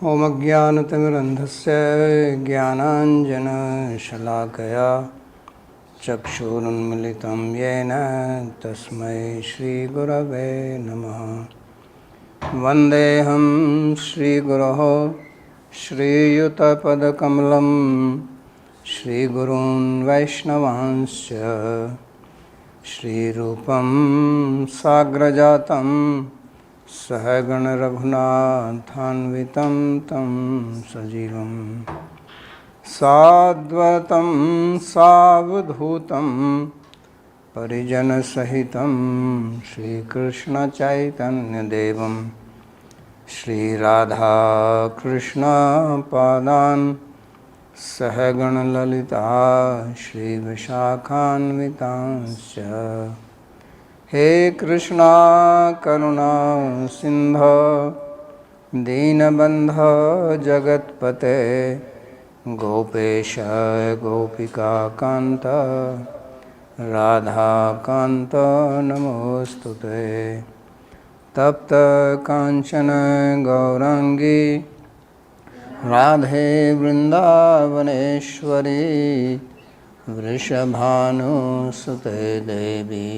ॐ अज्ञानतिमिरन्धस्य ज्ञानाञ्जनशलाकया चक्षुरुन्मिलितं येन तस्मै श्रीगुरवे नमः। वन्देऽहं श्रीगुरोः श्रीयुतपदकमलं श्रीगुरून् वैष्णवांश्च श्रीरूपं साग्रजातं सहगण रघुनाथान्वितं तं सजीवं साद्वतं सावधूतं परिजनसहितं श्रीकृष्णचैतन्यदेवं श्रीराधाकृष्णपादान् सहगणललिता श्रीविशाखान्वितांश्च। हे कृष्णा करुणा सिंधो दीनबंधो जगत्पते गोपेश गोपिका कांत राधा कांत नमोस्तुते। तप्त कांचन गौरांगी राधे वृंदावनेश्वरी वृषभानुसुते देवी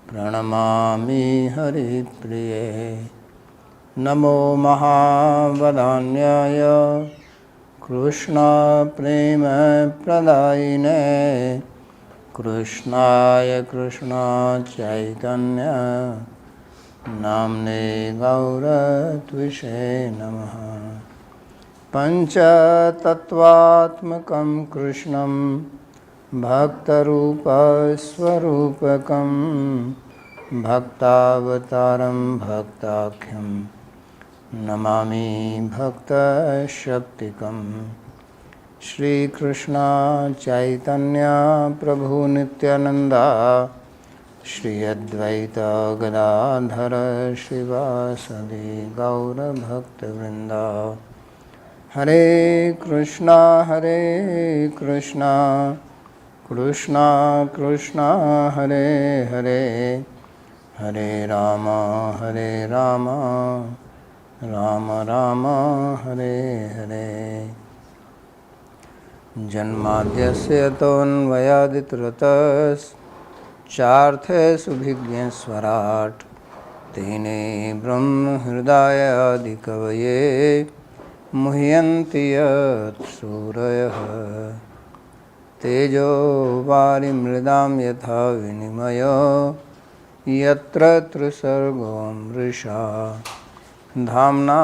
प्रणमामि हरिप्रिये। नमो महावदान्याय कृष्णप्रेमप्रदायिने कृष्णाय कृष्णचैतन्य नाम्ने गौरत्विषे नमः। पञ्चतत्त्वात्मकं कृष्णं भक्तरूपस्वरूपकं भक्तावतारं भक्ताख्यं नमामि भक्तशक्तिकं। श्रीकृष्ण चैतन्य प्रभु नित्यानंदा श्री अद्वैत गदाधर श्रीवासदि गौरभक्तवृंदा। हरे कृष्णा कृष्णा कृष्णा हरे हरे हरे राम राम राम हरे हरे। जन्माद्यस्य तोऽन्वयादितरतश्चार्थेषु तेने ब्रह्महृदायादिकवये मुह्यन्ति यत् सूरयः। तेजो वारिमृदां यथा विनिमयो यत्र त्रिसर्गो मृषा धाम्ना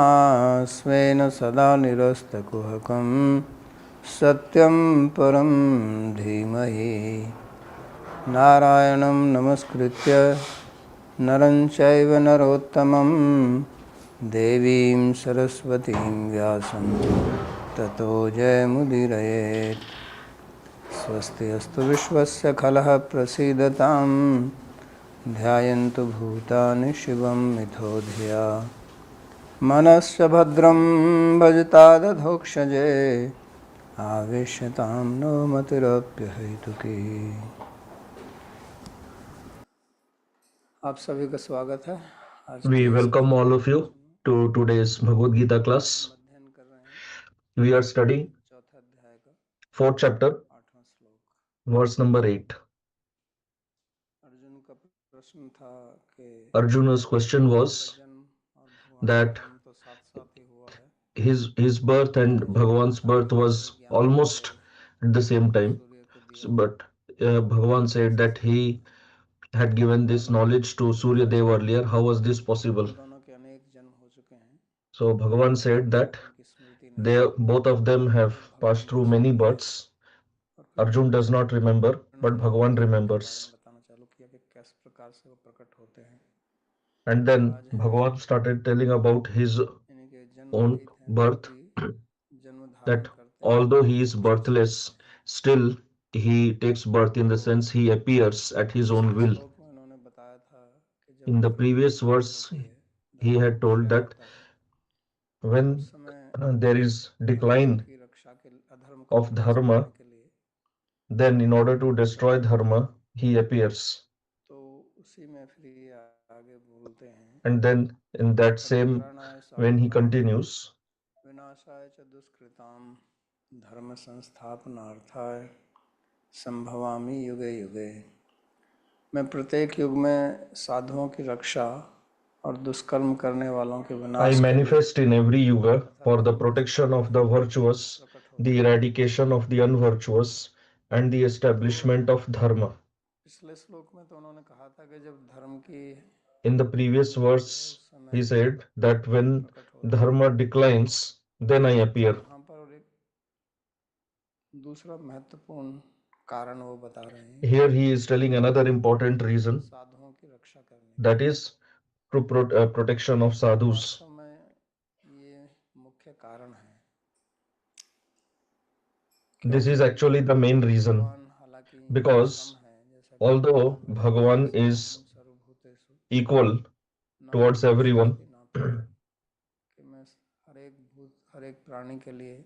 स्वेन सदा निरस्तकुहकं सत्यं परं धीमहि। नारायणं नमस्कृत्य नरं चैव नरोत्तमं देवीं सरस्वतीं व्यासं ततो जयमुदीरयेत्। स्वस्ति अस्तु विश्वस्य खलः प्रसीदतां ध्यायन्तु भूतानि शिवं मिथो धिया। मनश्च भद्रं भजतादधोक्षजे आवेश्यतां नो मतिरप्यहैतुकी। आप सभी का स्वागत है। We welcome all of you to today's Bhagavad-Gita class. We are studying fourth chapter, verse number 8. Arjuna's question was that his birth and Bhagavan's birth was almost at the same time, but Bhagavan said that he had given this knowledge to Surya Dev earlier. How was this possible? So Bhagavan said that they both of them have passed through many births. Arjun does not remember, but Bhagavan remembers. And then Bhagavan started telling about his own birth, that although he is birthless, still he takes birth in the sense he appears at his own will. In the previous verse, he had told that when there is decline of dharma, then in order to destroy dharma, he appears. And then in that same, when he continues, विनाशाय च दुष्कृताम धर्म संस्थापनार्थाय संभवामि युगे युगे। मैं प्रत्येक युग में साधुओं की रक्षा और दुष्कर्म करने वालों के I विनाश के लिए manifest in every yuga तथा for the धर्म की protection of स्थापना the के लिए virtuous, प्रकट the होता हूँ। eradication of the unvirtuous, and the तो establishment of dharma. पिछले श्लोक में तो उन्होंने कहा था कि जब धर्म की In the previous कमी होती है verse, उस समय he said that मैं when प्रकट होता हूँ। dharma declines, then I तो appear. यहाँ पर एक दूसरा महत्वपूर्ण कारण वो बता रहे हैं कि Here he is telling another important reason, साधुओं की रक्षा करने के that लिए। is protection of sadhus. वास्तव में ये मुख्य कारण है, This is क्योंकि actually the main reason, भगवान हालांकि सम because है, जैसा कि गीता although में कहते हैं Bhagavan is समोहम सर्वभूतेषु equal न towards everyone, कामयश्चिकी न फलम, कि मैं हर एक प्राणी के लिए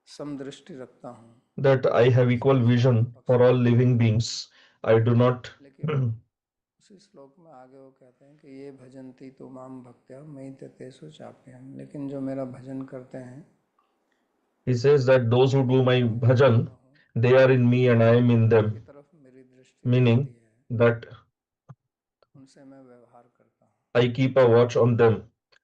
समदृष्टि रखता हूँ, that I have equal उसके फल में vision for all पक्षपात नहीं living करता हूँ। beings. I do not. लेकिन उसी श्लोक में आगे वो कहते हैं कि ये भजन्ति तो माम भक्त्या मयि ते तेषु चाप्यहम्, लेकिन जो मेरा भजन करते हैं He says that those who do way my मेरे में bhajan, मैं हूँ, they are in me and I am in उनकी them, तरफ मेरी दृष्टि रहती meaning है, that उनसे मैं व्यवहार करता हूँ। I keep a watch on them,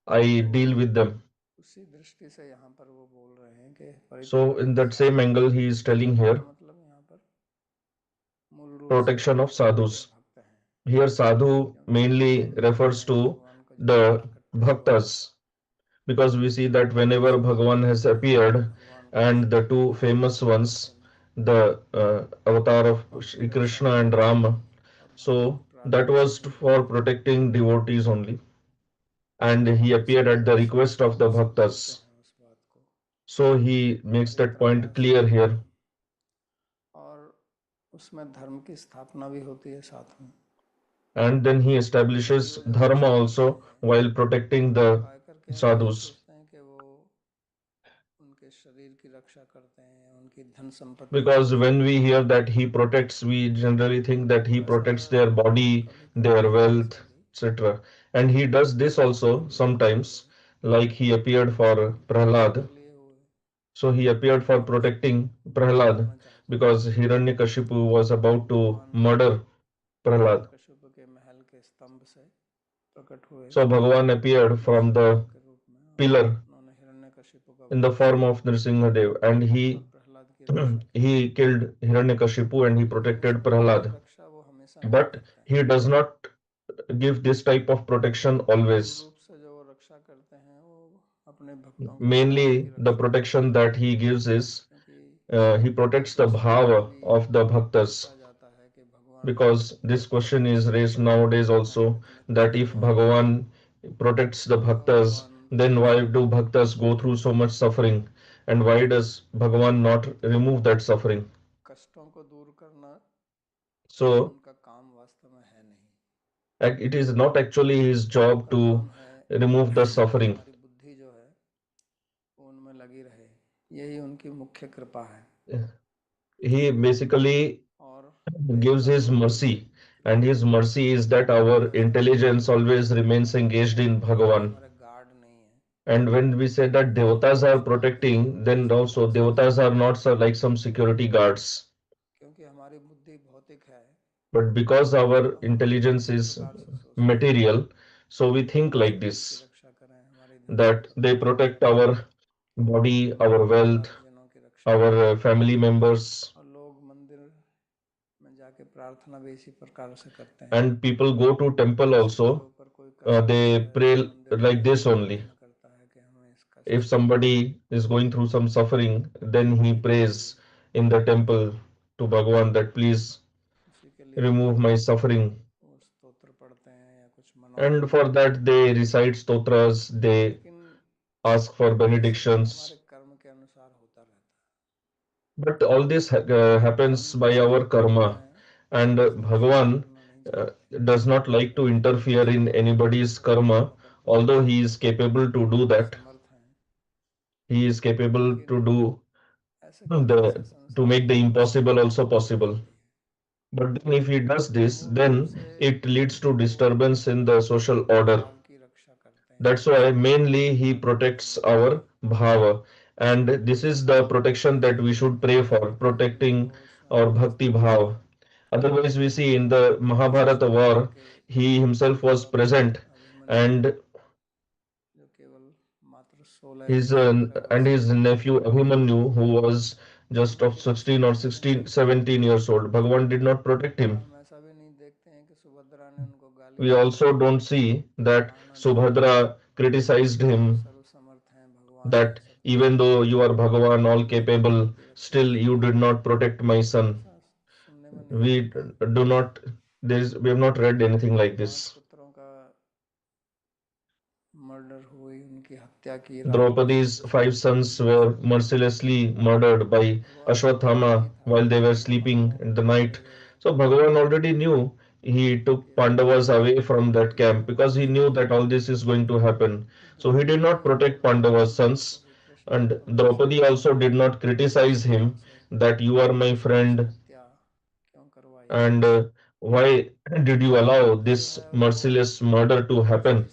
I तो deal with them. उसी दृष्टि से यहाँ पर वो बोल रहे हैं कि So, in परित्राणाय that same angle, साधूनां, he is telling परित्राण here मतलब यहाँ पर मूल रूप से protection of जो sadhus. भक्त हैं, Here, sadhu क्योंकि mainly हम देखते refers हैं to भगवान को जब the इकट्ठा हुआ bhaktas, because we see that whenever शुरुआत Bhagavan में has देखते हैं कि appeared, भगवान and Krishna the two famous ones, Arjun the avatar of उनकी Shri रक्षा Krishna and करते हैं Rama, और भक्तों की so that प्रार्थना was पूर्ण for करते हैं, protecting devotees only, and he appeared इसलिए at the request शास्त्रों of the में सब बोलते bhaktas. हैं उस बात को So he makes that परित्राणाय point clear here, साधूनां, और उसमें धर्म की स्थापना भी होती है साथ में। and then he क्योंकि establishes वो जब dharma रक्षा करते also हैं while protecting तो the काय करके हम ये sadhus. सोचते हैं कि वो उनके शरीर की रक्षा करते हैं, उनकी धन संपत्ति की Because रक्षा when we करते hear हैं, that he protects, we generally think that he तो ऐसा protects their body, कभी कभी their नहीं है, wealth, ऐसा भी etc. And he does this also कभी कभी नहीं sometimes, है, like he appeared for भक्तों Prahlad. के लिए वो So he appeared for Raksha protecting Prahlad करना चाहते हैं। because Hiranyakashipu was about to भगवान murder Prahlad. हिरण्यकशिपु के महल के स्तंभ से प्रकट हुए So Bhagavan appeared from Nrisimhadeva the के रूप में और pillar उन्होंने हिरण्यकशिपु का in the वध form किया of Nrsimhadev, and और he प्रहलाद की रक्षा की। he killed Hiranyakashipu and he लेकिन इस protected प्रकार की Prahlad. रक्षा वो हमेशा नहीं But करते हैं। he does not give this type of protection मूल always. रूप से जो वो रक्षा करते हैं वो अपने भक्तों के भाव की Mainly, the रक्षा करते protection हैं, that he gives is क्योंकि he protects इस the श्लोक में bhava भी of the bhaktas. पूछा जाता है कि भगवान Because this question is भक्तों raised की nowadays also, रक्षा इतने that कष्ट if क्यों देते हैं, Bhagavan protects the क्यों bhaktas, भगवान then why कष्ट do देते हैं। bhaktas go through so much suffering? And why does Bhagavan not तो remove that suffering? कष्टों को दूर करना So उनका काम वास्तव में है नहीं, it is not actually his job उनका to काम है remove the कि suffering. हमारी बुद्धि जो है वो उनमें लगी रहे, यही उनकी मुख्य कृपा है। He basically और gives देवता his लोग भी mercy, and कृपा his करते हैं, mercy is that our तो ऐसा नहीं है intelligence कि always remains engaged in देवता Bhagavan. हमारे गार्ड नहीं है, And when we say that नहीं devatas हमारे are साथ नहीं है, protecting, then इस also प्रकार से नहीं devatas है, are not like some security guards. क्योंकि हमारी बुद्धि भौतिक है But because our तो हम intelligence इस is प्रकार से सोचते हैं material, so we कि वो think हमारे like शरीर की this, रक्षा करें, हमारी धन that संपत्ति they की रक्षा protect करें, our body, our हमारे wealth, परिवारजनों की रक्षा our करें। family members, और लोग मंदिर में जाके प्रार्थना भी इसी प्रकार से करते हैं and people go to कि temple किसी के also. ऊपर कोई कष्ट आता They है तो वो pray मंदिर like जाके this only. प्रार्थना करता है कि हमें इस कष्ट If से दूर करें। somebody is going through some suffering, then he उसी prays in the temple to Bhagavan that please उसी के लिए remove my suffering. वो स्तोत्र पढ़ते हैं या कुछ And मनोकामना for करते that हैं। they recite stotras, they लेकिन ask for ये सब भी हमारे benedictions. कर्म के अनुसार होता रहता है। But all this हम happens by किसी के our कर्म karma, में and हस्तक्षेप Bhagavan करना नहीं uh, चाहते, does not like to interfere in इसलिए वो anybody's सब karma, कर्मों पर although प्रकाश he is डालने में capable to do that. समर्थ हैं। He is capable लेकिन to do ऐसे करने से the to संसार make में the impossible अशांति also उत्पन्न हो possible. जाती है। But then if he does तो this, मूल रूप then से it leads to वो disturbance in the social order. भाव की रक्षा करते That's why mainly he protects our bhava. And this is the protection that we should pray for, protecting our bhakti bhav. Otherwise, we see in the Mahabharata war, he himself was present, and his his nephew Abhimanyu, who was just of 16 or 16, 17 years old, Bhagavan did not protect him. We also don't see that Subhadra criticized him that even though you are Bhagavan all capable, still you did not protect my son. We do not, we have not read anything like this. Draupadi's five sons were mercilessly murdered by Ashwathama while they were sleeping in the night. So Bhagavan already knew, he took Pandavas away from that camp because he knew that all this is going to happen. So he did not protect Pandavas' sons, and Draupadi also did not criticize him that you are my friend, and why did you allow this merciless murder to happen?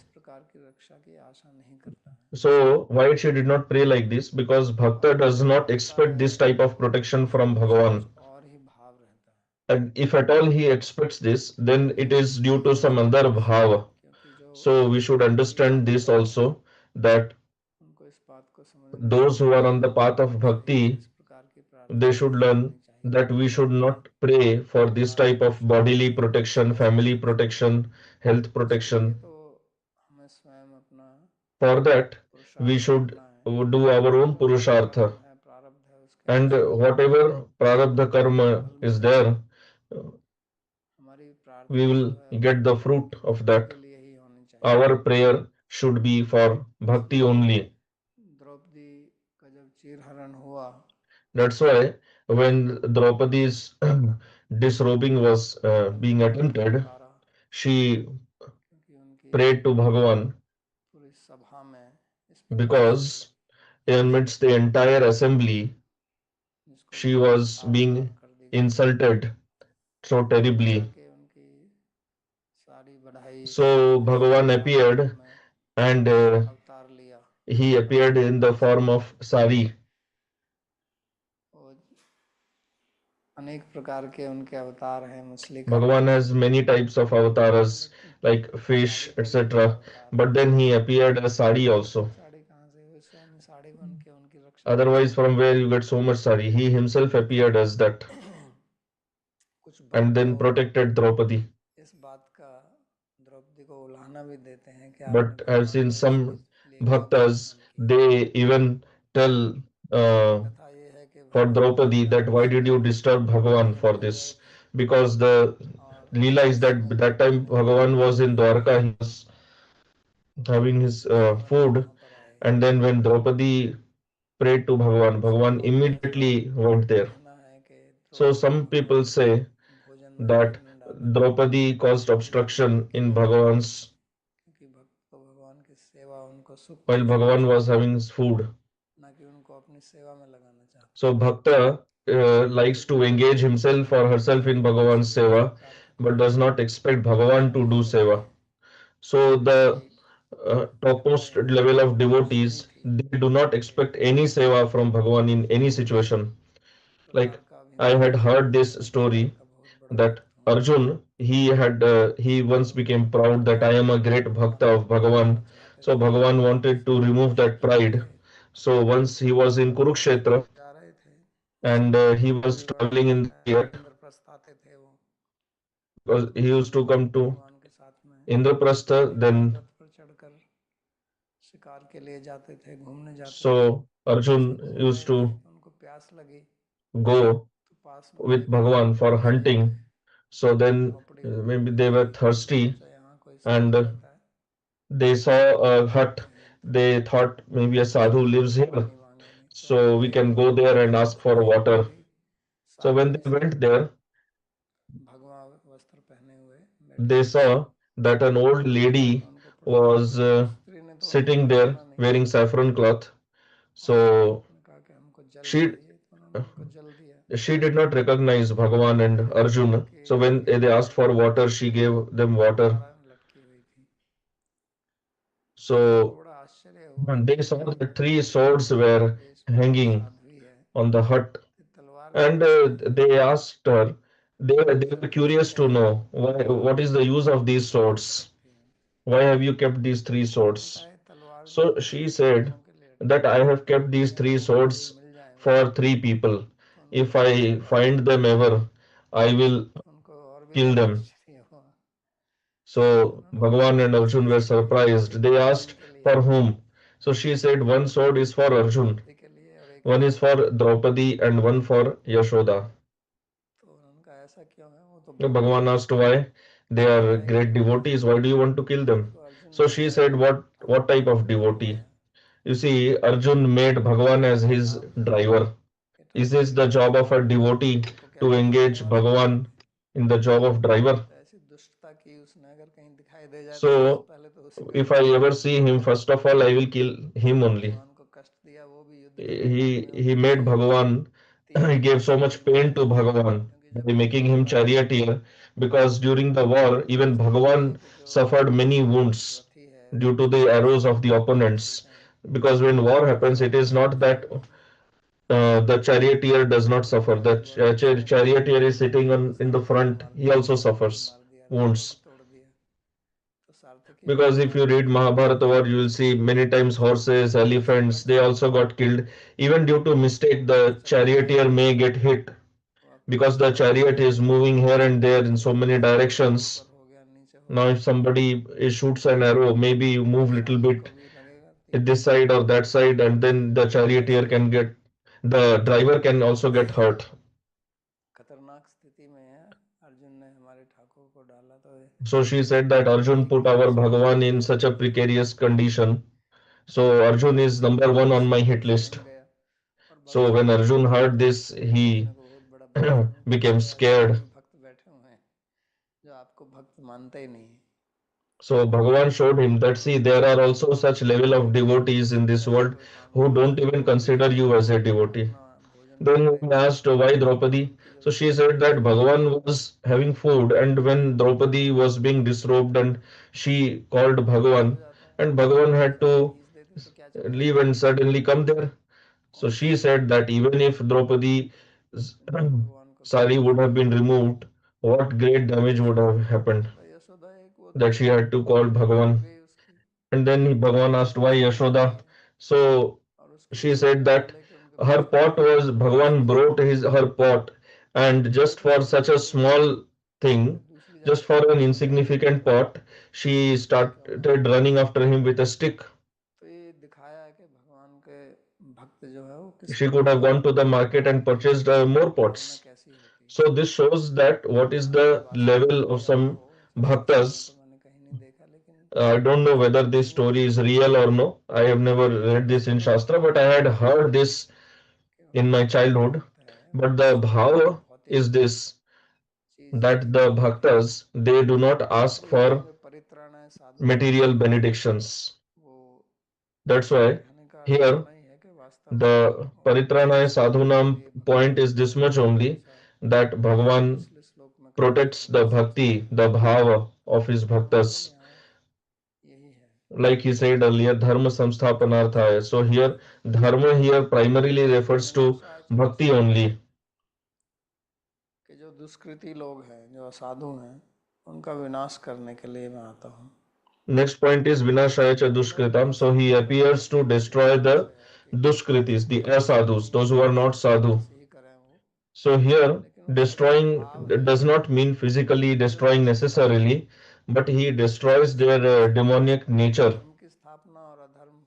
So why she did not pray like this? Because Bhakta does not expect this type of protection from Bhagavan. And if at all he expects this, then it is due to some other bhava. So we should understand this also, that those who are on the path of bhakti, they should learn that we should not pray for this type of bodily protection, family protection, health protection. For that, we should do our own purushartha, and whatever prarabdha karma is there, we will get the fruit of that. Our prayer should be for bhakti only. That's why when Draupadi's disrobing was being attempted, she prayed to Bhagavan, because amidst the entire assembly, she was being insulted so terribly. So Bhagavan appeared, and he appeared in the form of sari. Bhagavan has many types of avatars like fish, etc. But then he appeared as sari also. Otherwise, from where you get so much sari? He himself appeared as that and then protected Draupadi. But I've seen some bhaktas, they even tell for Draupadi that why did you disturb Bhagavan for this? Because the Leela is that that time Bhagavan was in Dwarka, he was having his food, and then when Draupadi prayed to Bhagavan, Bhagavan immediately went there. So some people say that Draupadi caused obstruction in Bhagavan's while Bhagavan was having his food. So Bhakta likes to engage himself or herself in Bhagavan's seva, but does not expect Bhagavan to do seva. So the topmost level of devotees, they do not expect any seva from Bhagavan in any situation. Like I had heard this story that Arjun, he once became proud that I am a great bhakta of Bhagavan. So Bhagavan wanted to remove that pride. So once he was in Kurukshetra, and he was traveling in the chariot, because he used to come to Indraprastha, then so Arjun used to go with Bhagavan for hunting. So then maybe they were thirsty, and they saw a hut. They thought maybe a sadhu lives here, so we can go there and ask for water. So when they went there, they saw that an old lady was sitting there wearing saffron cloth. So she she did not recognize Bhagavan and Arjuna. So when, they asked for water, she gave them water. उनको So बड़ा आश्चर्य हुआ and कि they saw भाई that three swords were देश में कोई hanging Sadhvi है on the hut, तो तलवार क्यों and रखी है। they asked her. They were सब पूछने curious to लगे know why, what is the use of these तलवार क्यों swords? रखी है। Why have you kept these three उनका swords? ये तलवार जो So है वो she तीन said लोगों के लिए रखी that है, I have kept these कि three हमको कभी swords मिल जाए वो for three people. तो उनको If पता I चले find them ever, I will तो उनको और भी kill ज़्यादा them. आश्चर्य हुआ। तो So उन्होंने पूछा Bhagavan and किस Arjun किस were के लिए, तो surprised. एक They अर्जुन asked के लिए, for whom. So she said one sword is for एक Arjun, द्रौपदी के लिए और एक one is हमारे लिए। for Draupadi, and one for Yashoda. तो उन्होंने कहा ऐसा क्यों है, वो तो बहुत Bhagavan बड़े asked why. They are न्याय के great देवता devotees. हैं। Why do you want to kill them? देखो अर्जुन So ने she हमारे said, what ठाकुर type को of घोड़ा devotee? बनवाया, You see, Arjun made Bhagavan as क्या his काम है driver. कि Is Thakur this ji the की job सेवा of a करें, devotee ठाकुर को क्या to खिलाने engage वाले बन Bhagavan जाएं। in the job of driver? तो ऐसी दुष्टता की उसने, अगर कहीं दिखाई दे जाए तो सबसे So पहले तो उसी पे if I हमला ever करेगा। see him, first of all, I will kill him only. भगवान को कष्ट दिया, वो भी युद्ध के मैदान में He उनको made तीर Bhagavan, तीर he gave so शस्त्र much pain मिलते to थे, Bhagavan क्योंकि by जब युद्ध making him होता था charioteer, because during the war, तो even ऐसा देखते थे Bhagavan कि जो suffered many wounds रथी है due to the वो arrows of सामने the खड़े होकर opponents. देते हैं Because when war कि happens, it is सामने not युद्ध that हुआ, the charioteer does not तो suffer. The कई बड़े सेनापति charioteer is sitting उनके on in the सारथियों को front. मार He दिया, also रथियों को भी suffers मार दिया, रथों को wounds. तोड़ दिया। तो सारथी भी Because if भगवान you के read लिए बहुत Mahabharata war, you will see many times horses, कष्ट का elephants, they कारण also था। got killed. Even due to mistake, और the charioteer चक्रव्यूह may get hit हुआ, because the घोड़ा chariot is moving here and there in so चलते many चलते कभी directions. ऊपर हो गया, नीचे हो Now, गया, if somebody shoots an arrow, maybe you तो move little सारथी को bit भी लगेगा तीर। this side or that side, and then the तो charioteer ऐसी can get, the driver can also get hurt. खतरनाक स्थिति में है, अर्जुन ने हमारे ठाकुर को डाला, तो So she said that Arjun एक put तीर our उसको लग Bhagavan in गया such a precarious condition. So और Arjun वो is number one on my सीधे hit list. जमीन गया। और So भगवान when को Arjun मालूम heard था this, कि मैं he अपने को बहुत बड़ा भक्त समझता हूँ, became तो ऐसे और scared. भी भक्त बैठे हुए हैं जो आपको भक्त मानते ही नहीं। So Bhagavan showed him that see, there are also such level of devotees in this ऐसा world कोई काम who करो don't कि even वो भी consider you as a devotee. अपना भोजन Then करे, he asked why और Draupadi. उनकी जो So she said सेवा that करे। Bhagavan was having food, and when Draupadi was being disrobed, and she called कभी कभी हो Bhagavan, जाता है and Bhagavan थोड़ा had सा भी to ठीस देते तो क्या चल leave जाएगा। and suddenly come there. So उनकी she सेवा said में that even if Draupadi's भगवान को sari कितना would have been सम्मान है। removed, what great damage would have happened, तो यशोदा एक वो that थी, she had to call सेवा हो Bhagavan. गई उसकी, And then Bhagavan asked why सेवा हो गई, Yashoda. So और उसके she लिए said भगवान that लेके उनके her पास आ pot गए was, Bhagavan शीश brought लेके। her pot, and just तो for such a यशोदा भी small फिर thing, दूसरी just जगह for an चली गई उसको insignificant लेकर pot, she कि ये क्यों है। started running after him with a stick. तो ये दिखाया है कि भगवान के भक्त जो है वो किस She could प्रकार have से gone to the market and होते हैं, purchased more भावना pots. कैसी होती है। So this shows that what is हाँ, the वास्तव में level of ऐसा some हो, ऐसा शास्त्रों में bhaktas. तो मैंने कहीं नहीं देखा, लेकिन I don't know whether सुनने में this वो story is ठीक real लगता or है। no. I have never read this in Yashoda का Shastra, but I भाव had बहुत अच्छा heard है this कि in my भगवान जो childhood. भक्त है वो But the किसी प्रकार की bhav भौतिक is this, चीज that नहीं the चाहते हैं। bhaktas, they do not ask इसलिए वो for जो परित्राणाय साधूनाम, material benedictions. वो That's why कहने का अर्थ here इतना ही है कि वास्तव में the वो Paritranaya साधुओं के Sadhunam लिए भक्त point is बनते this हैं, much only, जैसा that Bhagavan पिछले श्लोक में कहा गया protects था the दसवें bhakti, श्लोक में। the bhava of his तो केवल bhaktas. यहाँ यही है Like he said earlier, dharma कि धर्म samsthapanarthaya. So संस्थापन here, है। dharma here primarily ऐसे refers to विनाशाय च bhakti दुष्कृतम, only. कि जो दुष्कृति लोग हैं, जो असाधु हैं, उनका विनाश करने के लिए मैं आता हूँ। Next point is vinashaya cha मतलब dushkritam. So he असत्य कर्म appears to करने का जो destroy विनाश the है, कि dushkritis, the asadhus, दुष्कृति those who are not sadhu. कैसे ही करें वो, So here, लेकिन उसका जो destroying भाव है does not mean physically कि जो destroying दुष्टता है necessarily, but he destroys उसको their नष्ट करना, demonic nature. धर्म की स्थापना और अधर्म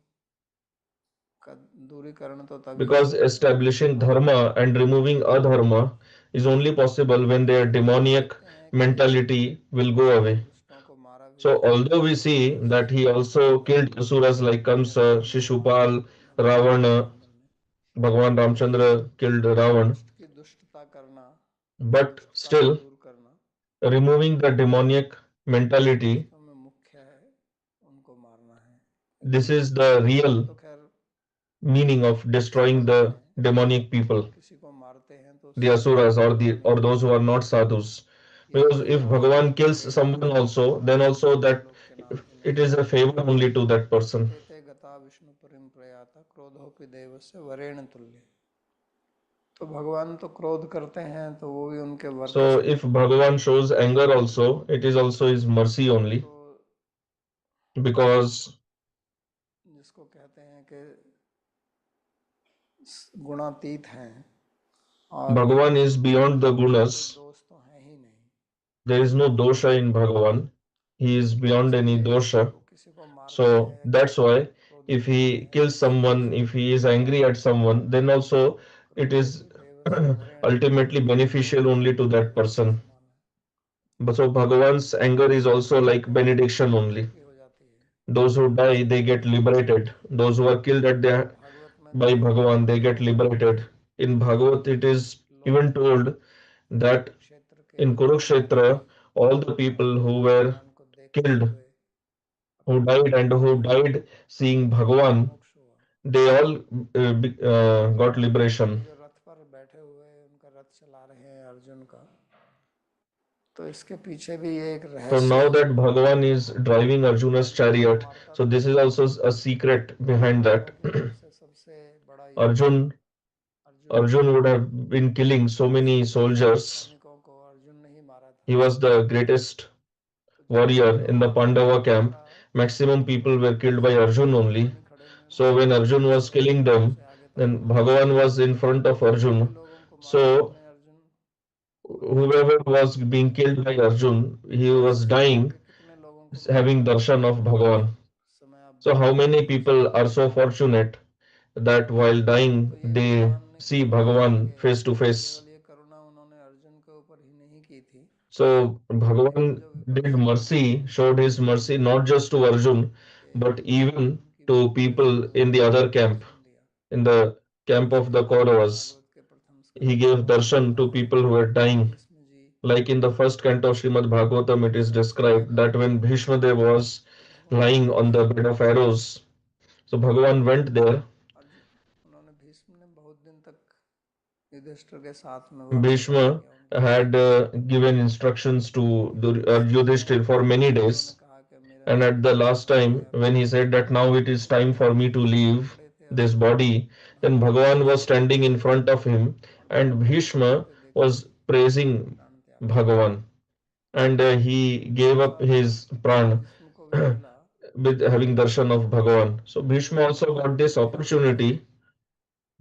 का दूरीकरण तो तभी हो Because सकता है जब establishing भाव dharma बदले। and removing adharma is only possible when their लेकिन यहाँ demonic देखते हैं कि mentality will go away. दुष्टों को मारा भी So, गया, although we असुरों see को that he संहार किया also गया, killed asuras like लेकिन Kamsa, अंत में भगवान Shishupal, नरेंद्र Ravana, दामोदर ने, Bhagavan Ramchandra killed कि Ravan, दुष्ट की दुष्टता करना, but दुष्टता को still दूर करना removing the demonic mentality, वास्तव में मुख्य है, उनको मारना है। this क्योंकि is the असुर real तो खैर meaning of destroying सरल the हैं, demonic वो people, किसी को मारते हैं तो the उससे कोई asuras, or फर्क the नहीं or those पड़ता। who are not sadhus. यही Because if स्वभाव है Bhagavan kills उनके, someone also, then Sadhu also Sant that लोग के नाम के it is a favor only to that person. एते गता विष्णु परिम प्रयाता क्रोधोपि देवस्य वरेण तुल्य। तो भगवान तो क्रोध करते हैं तो वो भी उनके वर के So if समान है। Bhagavan shows anger also, it is also his mercy only, तो because जिसको कहते हैं कि गुणातीत हैं और Bhagavan is beyond the उनमें कोई gunas. दोष तो है ही नहीं। There is no dosha in Bhagavan. He is beyond any इसलिए dosha. वो किसी को मारता So है, that's why क्रोधित if होता he है, kills तो उसके someone, if he is angry at someone, then also it is क्रोधोपि देवस्य वरेण तुल्य, ultimately वो क्रोध beneficial भी only to that देव के person. समान है। But so Bhagavan's anger is also like तो इससे benediction उनकी only. मुक्ति हो जाती है। Those who die, they get liberated. Those who are killed at और their भागवत में by तो Bhagavan, they get लिखा हुआ है liberated. In Bhagavad, it is लोग even told that कुरुक्षेत्र के in जितने भी Kurukshetra, all the people who were भगवान को देखते killed, हुए who अपने died, प्राण and त्याग who दिए, died seeing उनको Bhagavan, मोक्ष हुआ। they all got अभी liberation. जो रथ पर बैठे हुए उनका रथ चला रहे हैं अर्जुन का, तो इसके पीछे भी ये एक So रहस्य now है। that Bhagavan is driving Arjuna's Arjun को chariot, मारता so तो this is है, also a secret behind पांडवों that. की तरफ से सबसे बड़ा योद्धा Arjun अर्जुन ही Arjun था। would have been killing so many सबसे ज्यादा soldiers. सैनिकों को अर्जुन ने ही मारा था। He was the greatest तो जब warrior in the पांडवों के Pandava युद्ध camp. का Maximum people were killed by सामना Arjun करने को only. नहीं खड़े हुए, So when Arjun तो was killing them, सबसे आगे तो then भगवान थे। Bhagavan was in front of सभी Arjun. लोगों को मारने So में अर्जुन को देख whoever was being killed by Arjun, he was आश्चर्य हुआ dying कि कितने लोगों को having मारता है darshan of उस Bhagavan. समय आप So how भगवान का many दर्शन people कर are रहे so हैं। fortunate that while dying तो ये they भगवान ने see कृपा Bhagavan करके face to face? केवल ये करुणा उन्होंने अर्जुन के ऊपर ही नहीं की थी, So लेकिन Bhagavan जो did विपक्षी लोग थे mercy, showed his mercy उनको not भी just to Arjun, कि but even उनकी to people परेशानियों in को the other उन्होंने camp, सुन लिया। in the camp of इसलिए the Kauravas. भागवत के प्रथम He स्कंद में gave वर्णन darshan आता to है people who were कि dying. Bhishma ji Like in the first canto of Srimad Bhagavatam, it is सबसे described आगे that बैठे when हुए Bhishma थे, Dev was तो भगवान lying ने on भी the bed of arrows, so Bhagavan went there. Arjun उन्होंने भीष्म ने बहुत दिन तक युधिष्ठिर के साथ में वार्तालाप Bhishma किया उनके साथ, had given instructions to इसलिए Yudhishthir for many जब उन्होंने days. कहा कि मेरा And at the last समय हो time, गया अब when he जाने said का, that now it is time for me to तो वो leave खड़े थे और this body, then भगवान के Bhagavan was दर्शन कर standing रहे in थे front of him, और and भगवान को Bhishma देखते देखते was praising प्राण त्याग दिया। Bhagavan, and he तो gave up ऐसा his pran भीष्म को भी मिला with having darshan of Bhagavan. So कि जो Bhishma also got this त्याग किया, opportunity,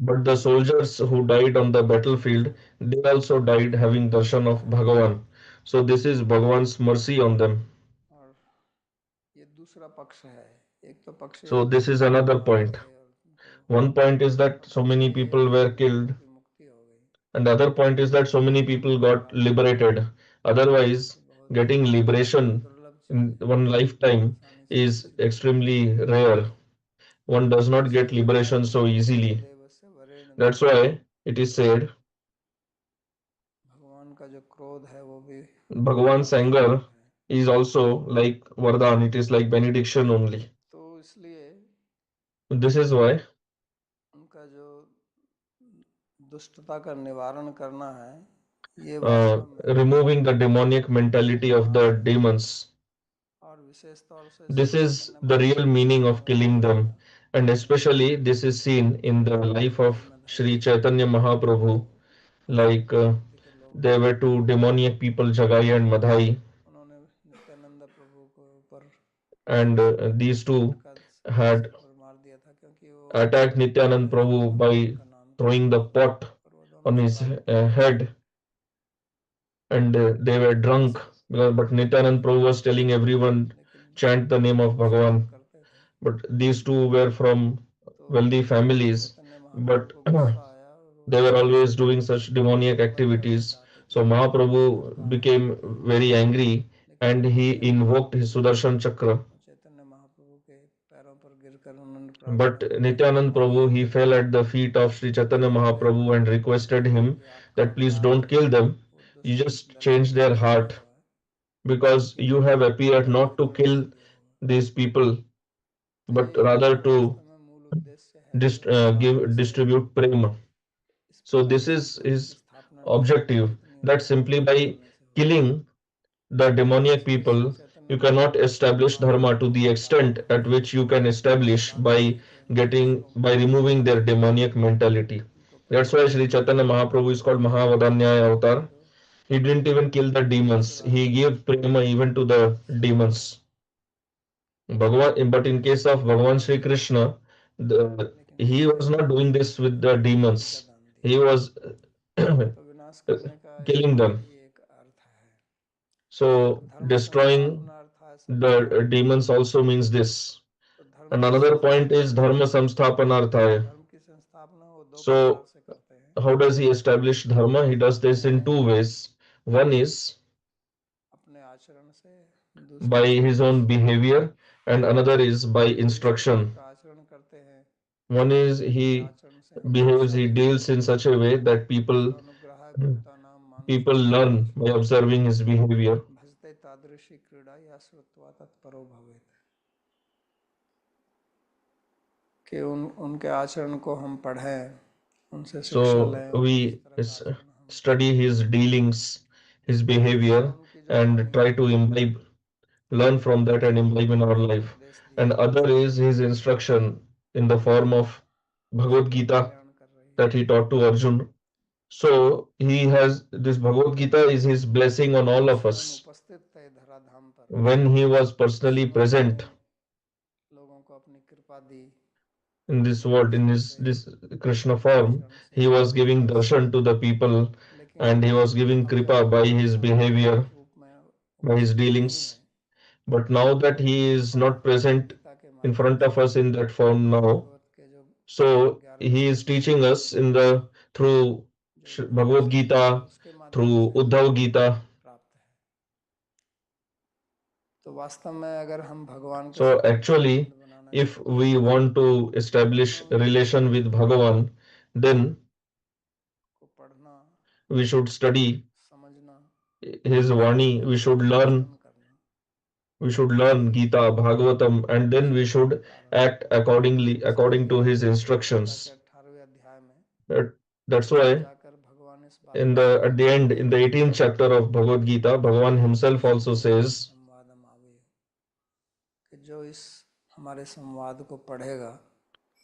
but the soldiers who died on the battlefield, they also died having darshan of Bhagavan. So this is Bhagavan's mercy on them. और ये दूसरा पक्ष है। एक तो पक्ष ये So कि this is कितने लोग another मारे point. गए और उनको, One point is that दूसरा so पक्ष many ये है people कि were कितने killed, लोगों की मुक्ति हो गई। and the other point is that so many people ये got बड़ा liberated. Otherwise, ये बहुत getting liberation दुर्लभ चीज in है, one lifetime आसानी से is किसी को नहीं मिलती। extremely rare. One does तो not get इसलिए कहा liberation कि so क्रोधोपि easily. देवस्य वरेण्य That's तुल्य। why it is said भगवान का जो क्रोध है वो भी वरदान Bhagavan's के समान anger है। is also like Vardhan, it is like benediction only. तो इसलिए This is why उनका जो दुष्टता का निवारण करना है, ये uh, वास्तव में removing the demonic mentality of पुरुषार्थ the है। demons. और विशेष तौर से This Shri is Chaitanya the real महाप्रभु के meaning of पैरों पर killing them. गिरकर And especially this is seen in the life of जन्मधारी Sri Chaitanya जो Mahaprabhu. Like असंख्य भक्ति के लोग there थे, were two demoniac people, Jagai and Madhai, उन्होंने नित्यानंद प्रभु के ऊपर and these ईंट two का had सिर पर मार दिया था, क्योंकि वो attacked Nityanand नित्यानंद Prabhu भगवान by का नाम था throwing the pot और वो दोनों on his शराब पीते थे। head, and they were तो drunk. ऐसे But Nityanand Prabhu was telling everyone लेकिन chant the name of सेवा Bhagavan. करते थे। But these two were from तो wealthy families, Chaitanya Mahaprabhu but को गुस्सा आया और वो they were उसको always doing such demoniac वध करना activities. चाहते थे, So Mahaprabhu फटकार became रहे थे, very angry, लेकिन and he Nityanand invoked Prabhu his Sudarshan Chakra. Chaitanya Mahaprabhu के पैरों पर गिरकर उन्होंने But प्रार्थना की कि हे Nityanand Prabhu, Prabhu, he fell at the feet of Sri Chaitanya कृपा करें Mahaprabhu and requested him कि आपका that please अवतार don't जो kill है them, वो you दुष्ट just दल को change their मारने के लिए heart, हुआ है, because कि you have appeared Daya not to दिखाने के kill लिए हुआ। these people, तो but ये rather जो to वास्तव में मूल उद्देश्य है, जो भगवान give से distribute prema. इस So प्रकार this is संबंध की his स्थापना नहीं होती, objective, जितनी that उनके simply क्रोध by करने से होती है। killing the demoniac इसलिए Shri people, You cannot establish dharma to the extent at which you can establish by removing their demoniac mentality. That's why Sri Chaitanya Mahaprabhu is called Mahavadanyaya Avatar. He didn't even kill the demons. He gave prema even to the demons. Bhagavan, but in case of Bhagavan Sri Krishna, he was not doing this with the demons. He was killing them. So destroying the demons also means this. And another point is dharma samsthapanarthaya. So how does he establish dharma? He does this in two ways. One is by his own behavior, and another is by instruction. One is he deals in such a way that people learn by observing his behavior. कि उनके आचरण को हम पढ़ें, उनसे शिक्षा So लें और उस we तरह का आचरण हम study his dealings, his behavior, and try to learn from that and imbibe in our life. And other is his instruction in the form of Bhagavad-Gita that he taught to Arjun. So he has this Bhagavad-Gita is his blessing on all of us. When he was personally present in this world, in his this Krishna form, he was giving darshan to the people and he was giving kripa by his behavior, by his dealings. But now that he is not present in front of us in that form now, so he is teaching us in the through Bhagavad Gita, through Uddhav Gita. So actually, if we want to establish relation with Bhagavan, then we should study his Vani, we should learn Gita, Bhagavatam, and then we should act accordingly, according to his instructions. That, that's why at the end, in the 18th chapter of Bhagavad Gita, Bhagavan himself also says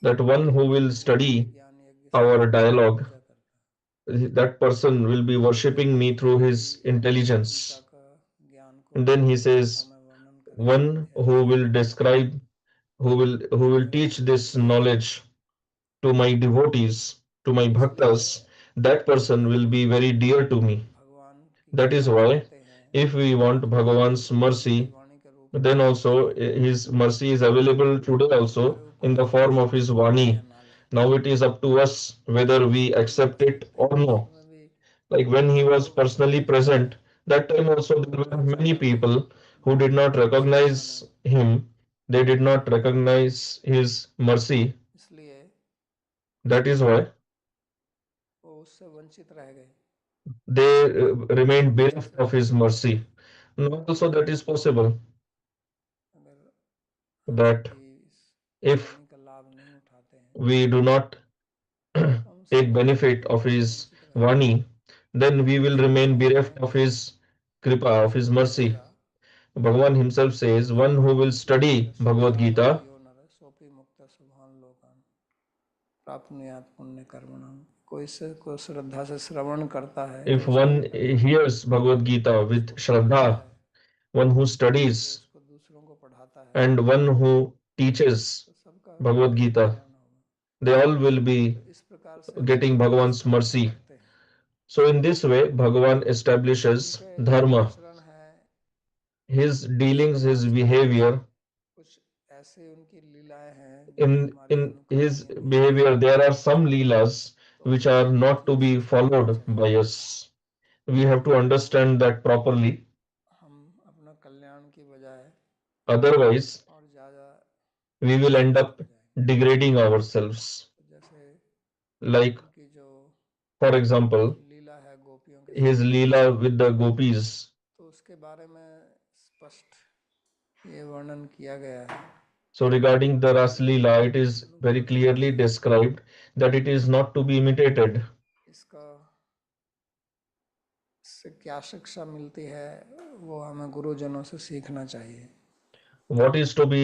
that one who will study our dialogue, that person will be worshipping me through his intelligence. And then he says, one who will describe, who will teach this knowledge to my devotees, to my bhaktas, that person will be very dear to me. That is why, if we want Bhagavan's mercy, then also his mercy is available today also in the form of his Vani. Now it is up to us whether we accept it or no. Like when he was personally present, that time also there were many people who did not recognize him. They did not recognize his mercy. That is why they remained bereft of his mercy. Now also that is possible that if we do not take benefit of his Vani, then we will remain bereft of his Kripa, of his mercy. Bhagavan himself says, one who will study Bhagavad Gita, if one hears Bhagavad Gita with Shraddha, one who studies, and one who teaches Bhagavad Gita, they all will be getting Bhagavan's mercy. So in this way, Bhagavan establishes dharma. His dealings, his behavior, in his behavior, there are some leelas which are not to be followed by us. We have to understand that properly. Otherwise, we will end up degrading ourselves. Like, for example, his leela with the gopis. So regarding the Ras Leela, it is very clearly described that it is not to be imitated. इससे क्या शिक्षा मिलती है वो हमें गुरुजनों से सीखना चाहिए। What is to be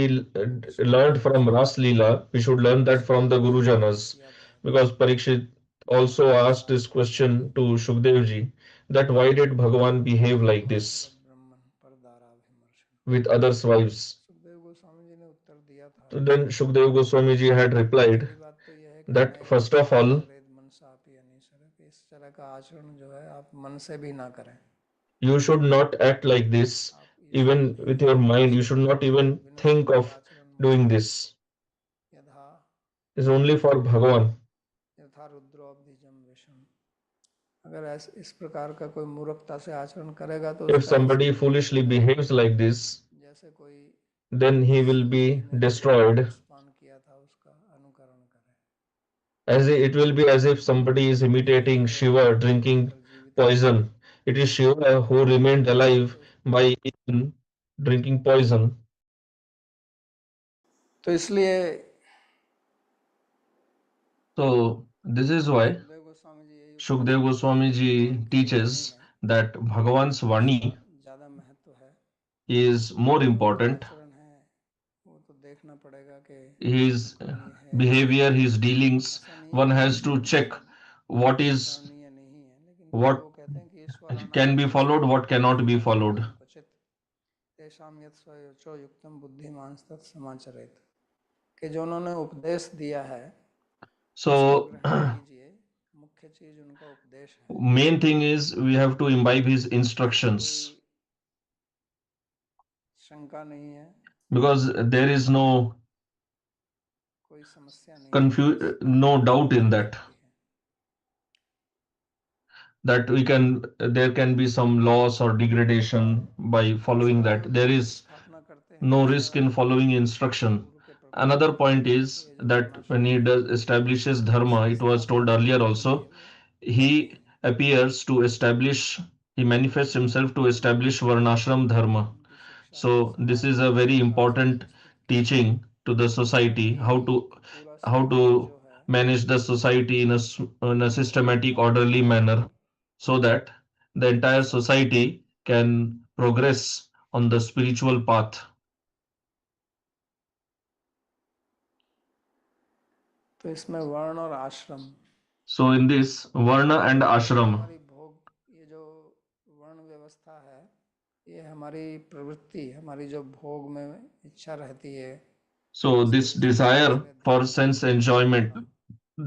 learned Sukhdev from Ras Goswami ji ने Leela? We should learn that इस from the प्रकार का प्रश्न Gurujanas. किया था Because Parikshit कि also asked संसार this को question to Shukdev ji, that why did Bhagavan behave like this सर्वत्र ब्रह्मन पर दाराभिमर्शन। with others' wives? Sukhdev Goswami ji ने उत्तर दिया था Then Shukdev Goswami ji had replied पहली बात तो यह है कि that नए first of all, आचरित मन सापी अनिसरत, इस तरह का आचरण जो है आप मन से भी ना करें। you should not act like this. आप ईश्वर Even नहीं with हैं, your आप mind, you ईश्वर should के not हैं। even think विनम्रता of आचरण doing मुख्य this. यथा It's only for Bhagavan. यथा रुद्रोऽब्धिजं विषम्। अगर इस प्रकार का कोई मूर्खता से आचरण करेगा तो If उसका ऐसा somebody ही विनाश हो foolishly जाएगा behaves like this, जैसे कोई then he will Shiv ji be ने जो destroyed. विषपान किया था उसका अनुकरण करे। It will be as if somebody is इसलिए imitating अगर Shiva कोई drinking जीकर जीवित है poison. It is Shiva who remained alive तो by even drinking poison. इसलिए So this is why Sukhdev Goswami ji यही उपदेश Shukdev देते हैं Goswami कि ji भगवान की जो वाणी teaches है that Bhagavan's उसका Vani ज़्यादा महत्व है। is more और उनका important. आचरण है वो तो देखना पड़ेगा कि His अनुकरणीय है या नहीं behavior, है। his dealings, ऐसा नहीं है one कि has to check what is अनुकरणीय नहीं है, लेकिन फिर what वो कहते हैं कि ईश्वराणाम can be followed, परस्परम what cannot be followed. आचरणीयम क्वचित तेषां यत् स्वयोचो युक्तम बुद्धिमांस तत् समाचरेत, कि जो उन्होंने उपदेश दिया है उसका So ग्रहण कीजिए। मुख्य चीज उनका उपदेश है। main thing is we have to imbibe his इसमें कोई instructions शंका नहीं है, because there is कोई समस्या नहीं है कि इस बात no में doubt त्रुटि in हो that सकती है। that there can be some loss or degradation by following इसलिए वो that. There धर्म की is स्थापना करते हैं no उसका risk in following instruction. गुरु के प्रकार Another बताते point हैं कि is ये जो that when वर्णाश्रम he है does establishes dharma, इसकी it was told स्थापना earlier के लिए also, वो आते he हैं। appears to establish, he manifests himself to establish varnashram dharma. उनकी शिक्षा है So this समाज is में a किस very प्रकार से important व्यवस्थित किया जाए, teaching to the society, ताकि पूरा how समाज to जो है manage the society in a वो systematic, धार्मिक orderly मार्ग manner, पर so that the चल entire सके। society can progress on the spiritual path. तो इसमें वर्ण और आश्रम, So in this Varna and ये जो Ashram, हमारी भोग, ये जो वर्ण व्यवस्था है ये हमारी प्रवृत्ति, हमारी जो भोग में इच्छा रहती है so इसके this विषय में desire पिछले अध्याय for में हमने sense चर्चा की enjoyment थी।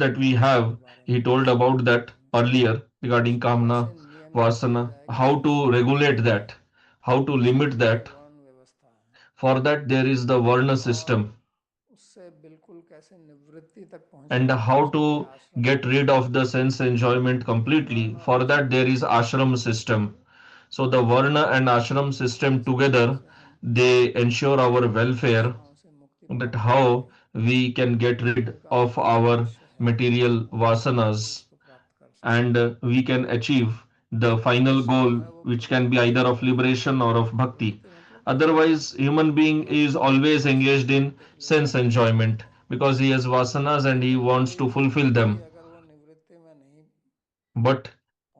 that we कामना के have, बारे he में told वासना about के that बारे में, earlier regarding उसको कैसे Kamna, नियमित किया Vasana, जाए, how कैसे to संयमित regulate किया जाए, that, how to इसके limit लिए that. वर्ण व्यवस्था है। For that, there is the Varna और system, उससे बिल्कुल कैसे निवृत्ति तक and पहुंचना है how उसके लिए to आश्रम get rid व्यवस्था of है। the sense enjoyment तो ये वर्ण completely. और For that, आश्रम there is दोनों ashram मिलकर system. So the चलते हैं Varna and ashram कि system इस प्रकार together, से हम they ensure our अपनी welfare, वासनाओं से मुक्ति that प्राप्त how करके we can get rid जीवन का of अंतिम our लक्ष्य है material भक्ति, vasanas, उसको प्राप्त कर सके। and we can achieve the final मनुष्य जो goal, है वो which can be प्रवृत्ति either of वाला है। liberation or of bhakti. प्रवृत्ति मतलब Otherwise, human being is वासना है, always वासना engaged in निवृत्ति के लिए sense चाहता है। enjoyment because he has vasanas and he लेकिन wants कोई to भी fulfill प्रवृत्ति them. अगर वो निवृत्ति में नहीं But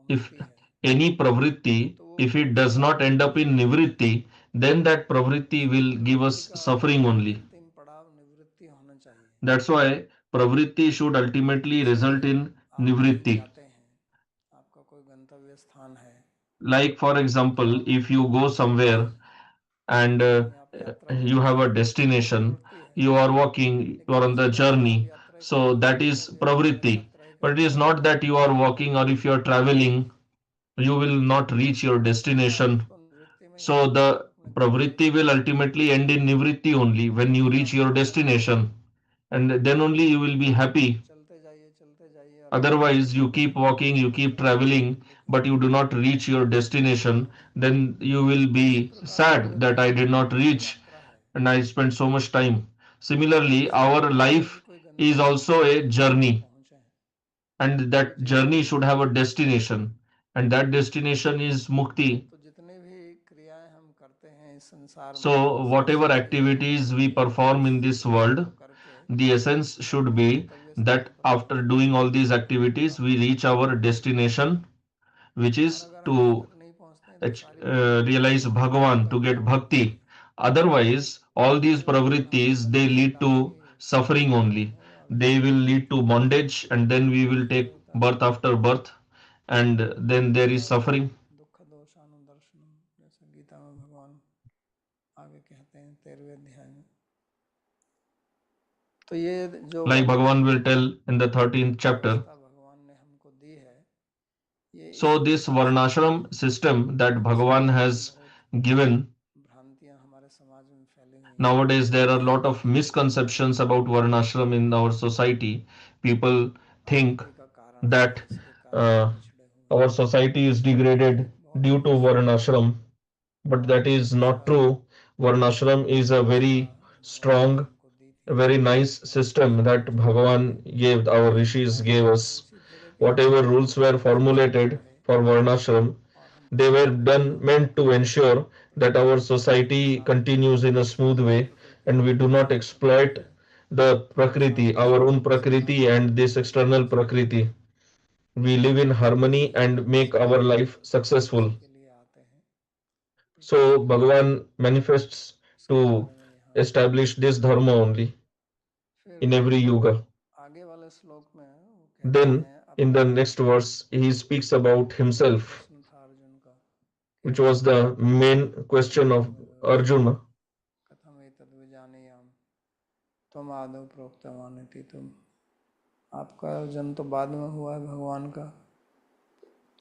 if पहुंचती है any pravritti, तो वो if it does प्रवृत्ति not end up in nivritti, then that pravritti इसलिए will give प्रवृत्ति us का suffering only. अंतिम पड़ाव निवृत्ति होना चाहिए। That's why pravritti should ultimately जैसे result in आप कहीं nivritti. जाते हैं, आपका कोई गंतव्य स्थान है, Like for तो example, आप if you go somewhere and कहीं आप यात्रा पे you जा have रहे a हैं तो वो destination, प्रवृत्ति है। you are walking, you लेकिन are on हो the सकता है आप journey, यात्रा ही so करते that करते is कभी अधूरा pravritti. यात्रा ही But it करते is करते not that you are walking, or if you are traveling, you will not reach your तो आप destination. उसको निवृत्ति में ही So होना चाहिए, the अपने गंतव्य pravritti will स्थान पे। ultimately end in nivritti only when you अधूरा reach मत your रहिए, destination, and then only you will be happy. चलते जाइए और आप Otherwise, निवृत्ति you में keep नहीं walking, पहुंच you पाते keep हैं तो आप traveling, दुखी but you होते do हैं, not reach your परेशान destination, होते हैं। then you will तो इसी be प्रकार sad हमारे that I did जीवन not की जो reach यात्रा है, and I spent so much time. Similarly, ऐसी our यात्रा में यदि life कोई is गंतव्य also स्थान a पे हम नहीं journey, पहुंचे and तो that जीवन journey should व्यर्थ have है। a destination, and that destination is mukti. तो जितनी भी क्रियाएं हम करते हैं इस संसार में So, उसका whatever श्रेय यही होना activities we चाहिए कि perform इस in this क्रियाओं world, को करके the essence हम should अपने be गंतव्य that स्थान पर after पहुंचे, doing all these मुक्ति activities, प्राप्त we करें। reach our destination, which और is अगर हम वहां to तक नहीं realize Bhagavan, to get bhakti. Otherwise, all these pravrittis, they lead to suffering only. They will lead to bondage, and then we will take birth after birth, and then there is suffering. दुख दोषानुदर्शनम, जैसे गीता में भगवान आगे कहते हैं 13वें अध्याय में। तो ये जो Like Bhagavan will tell in the 13th chapter. व्यवस्था भगवान ने हमको दी है, ये इस So this प्रकार से varnashram system that इसमें Bhagavan has बहुत given, भ्रांतियां हमारे समाज में फैली हुई हैं। nowadays there are a lot of misconceptions about varnashram in our society. People think आजादी का कारण है, that इसके कारण हम uh, पिछड़े हुए our हैं। society is degraded बहुत due to varnashram, but बहुत that is not अच्छा true. Varnashram is a व्यवस्था very भगवान ने strong, हमको दी a थी, very nice system that Bhagavan gave, our rishis gave वो us. इसी थे कि हम Whatever rules were सुरक्षित formulated रहे for varnashram, और हम they were प्रकृति के done meant to ensure that our society साथ continues in a smooth way प्रकृति and के we do not exploit the prakriti, साथ our own समाज prakriti में and this external prakriti. We live in harmony यही and make व्यवस्था our है, life successful. इसी के लिए आते हैं। So Bhagavan manifests इसके to बारे में यहाँ establish this dharma only फिर in every yuga. आगे वाले श्लोक में वो कहते Then हैं in the अपने next verse he speaks about जो himself, प्रश्न था अर्जुन का कि which was the main question of Arjuna. कथम एतद् विजानीयाम तुम आदौ प्रोक्तवान इति, तुम आपका जन्म तो बाद में हुआ है भगवान का,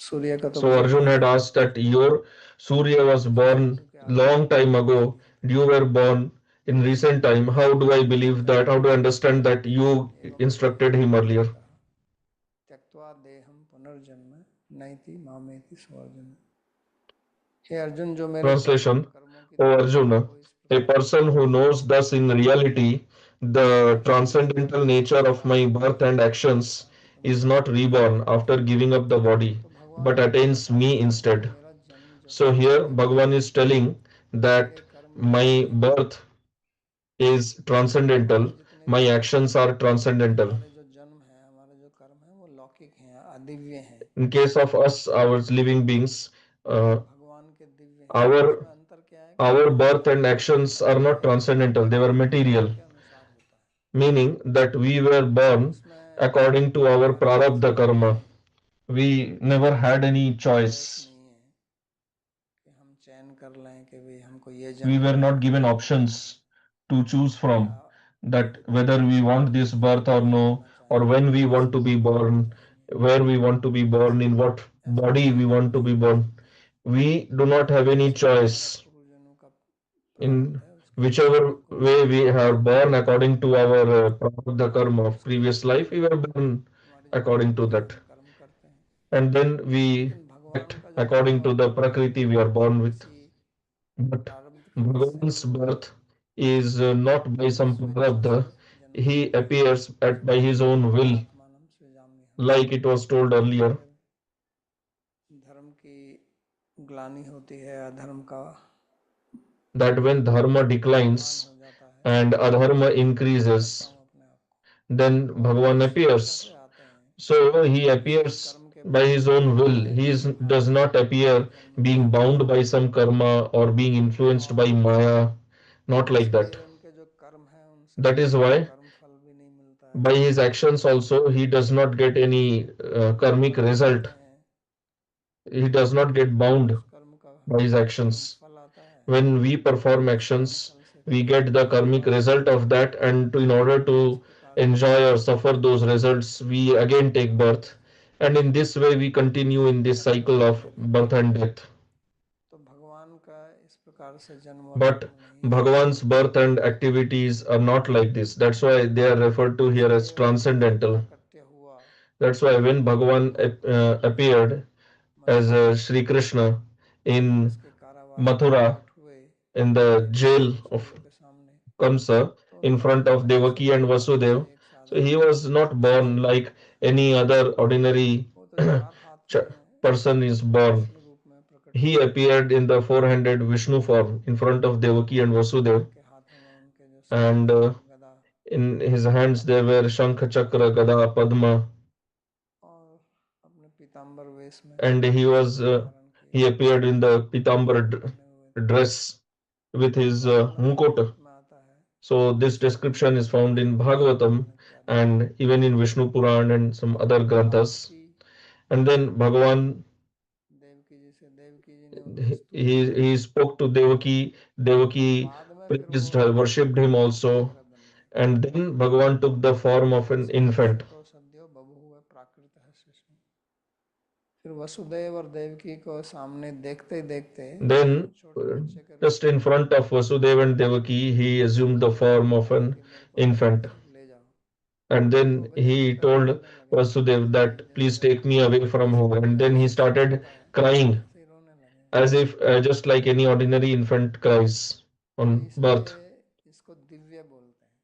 सूर्य का तो So बहुत Arjun had पहले asked that your Surya was फिर born विष्णु के आगे long time ago, you were born in recent time. How do I believe that? How do I understand that you एवं instructed him earlier? त्यक्त्वा देहम पुनर्जन्म नैति मामेति स्वर्जन। हे अर्जुन, जो मेरे Translation: कर्मों की O देखता है Arjuna, वो इस a प्रकार से person who knows thus in reality the transcendental nature of my birth and actions जानता है कि तुम is not reborn after giving up the body, तो भगवान but यहाँ attains बताते me हैं कि instead. मेरा जन्म जब So here हुआ Bhagavan is telling मेरे that कर्म my जितने भी birth is हमारे transcendental, जितने my भी actions are transcendental. हमारे जो जन्म है, हमारे जो कर्म है वो लौकिक हैं, अदिव्य हैं, In case of us, our living beings, और uh, भगवान के दिव्य हैं। our उसमें अंतर क्या है कि our हमारे birth and कर्म actions are not हमारे transcendental; they were कर्म material, के अनुसार होता है, meaning that we were born उसमें according to our हमारा कुछ prarabdha नहीं karma. है, We never had any choice choice. नहीं है कि हम चयन कर लें कि भाई हमको ये We जन्म were लेना not है given या वो लेना options to choose है, from, या that प्रकृति whether के we अनुसार want this birth or नहीं no, जीना or चाहेंगे, when we इस want to be जन्म में नहीं born, चाहेंगे, where we want to be born, in what ऐसा body we कोई want to निर्णय be नहीं ले born. सकते। We do not have any जैसा भी हमारा choice. पूर्वजन्मों का प्रारब्ध In है उसके अनुसार whichever हमको way we are born according to our prarabdha karma of उसके previous life, अनुसार we were born हमारी जो according to प्रकृति है that. हम कर्म करते हैं, And then we लेकिन act भगवान का जो according to the पुनर्जन्म है prakriti we are born वो with. किसी But प्रारब्ध के वश से Bhagavan's नहीं होता है, birth is not by वो some स्वेच्छा से prarabdha. जन्म He लेता है। appears at by his own will, आत्मानम सृजाम्य हम। like it was told earlier, फिर धर्म की ग्लानि होती है, अधर्म का that when dharma उत्थान declines हो जाता है, and adharma मैं करता increases, हूँ अपने आप को, then और वो Bhagavan इस स्वेच्छा appears. से आते हैं, So he किसी appears कर्म के by बंधन his में own नहीं will. आए He कि does आज not appear जन्म being लिया bound by some karma or being influenced by और Maya. Not like that. इसलिए उनके जो कर्म है उनसे That is हमको why कर्म फल भी नहीं मिलता है। by his actions also he does not get any karmic कर्म result. करते हैं, He does not get bound उस कर्म का by his कर्म actions. फल आता है, When we perform उस कर्म actions, फल से we फिर get the हमको karmic प्राप्त result होता of है। that, and in order इस to प्रकार से enjoy or suffer those results, we again take birth. And in this way, we continue in this जन्म cycle मरण of के birth चक्कर and में। death. तो भगवान का इस प्रकार से जन्म और But मरण नहीं है, Bhagavan's birth and activities are not like this. That's why they are referred to here as इसलिए उनका जो transcendental. प्राकट्य हुआ That's why when Bhagavan appeared as Mathura में, Sri Krishna in कंस के कारावास में Mathura, प्रकट हुए in the Devaki jail of Vasudev के सामने, Kamsa, तो in उन्होंने front of ऐसे Devaki and नहीं आए Vasudev. जैसे एक So he साधारण was not शिशु, born like any other ordinary वो तो 4 हाथ में person is born. विष्णु रूप में प्रकट He हुए, appeared in the four-handed Vishnu form in front of Devaki and Vasudev, उनके हाथों में उनके जो शंख and चक्र गदा in his hands there were Shankh, Chakra, Gada, Padma, और अपने पीताम्बर वेश में and he was धारण he appeared in the Pitambar dress with his mukut. So this description is found in Bhagavatam and even in Vishnu Puran and some other granthas. And then Bhagavan he spoke to Devaki. Devaki praised her, worshipped him also. And then Bhagavan took the form of an infant. फिर वसुदेव और देवकी को सामने देखते देखते Then, छोटे बच्चे के रूप just in front of Vasudeva and Devaki, he assumed the form of an कि मेरे को अपनी infant. तरफ ले जाओ, And तो then he बेचारा told रोने लगे, Vasudeva that please जैसे take me away from her. And then he जैसे बच्चा started रोता है crying ऐसे ही रोने लगे। as if just like any ordinary infant cries तो on इसलिए birth. इसको दिव्य बोलते हैं,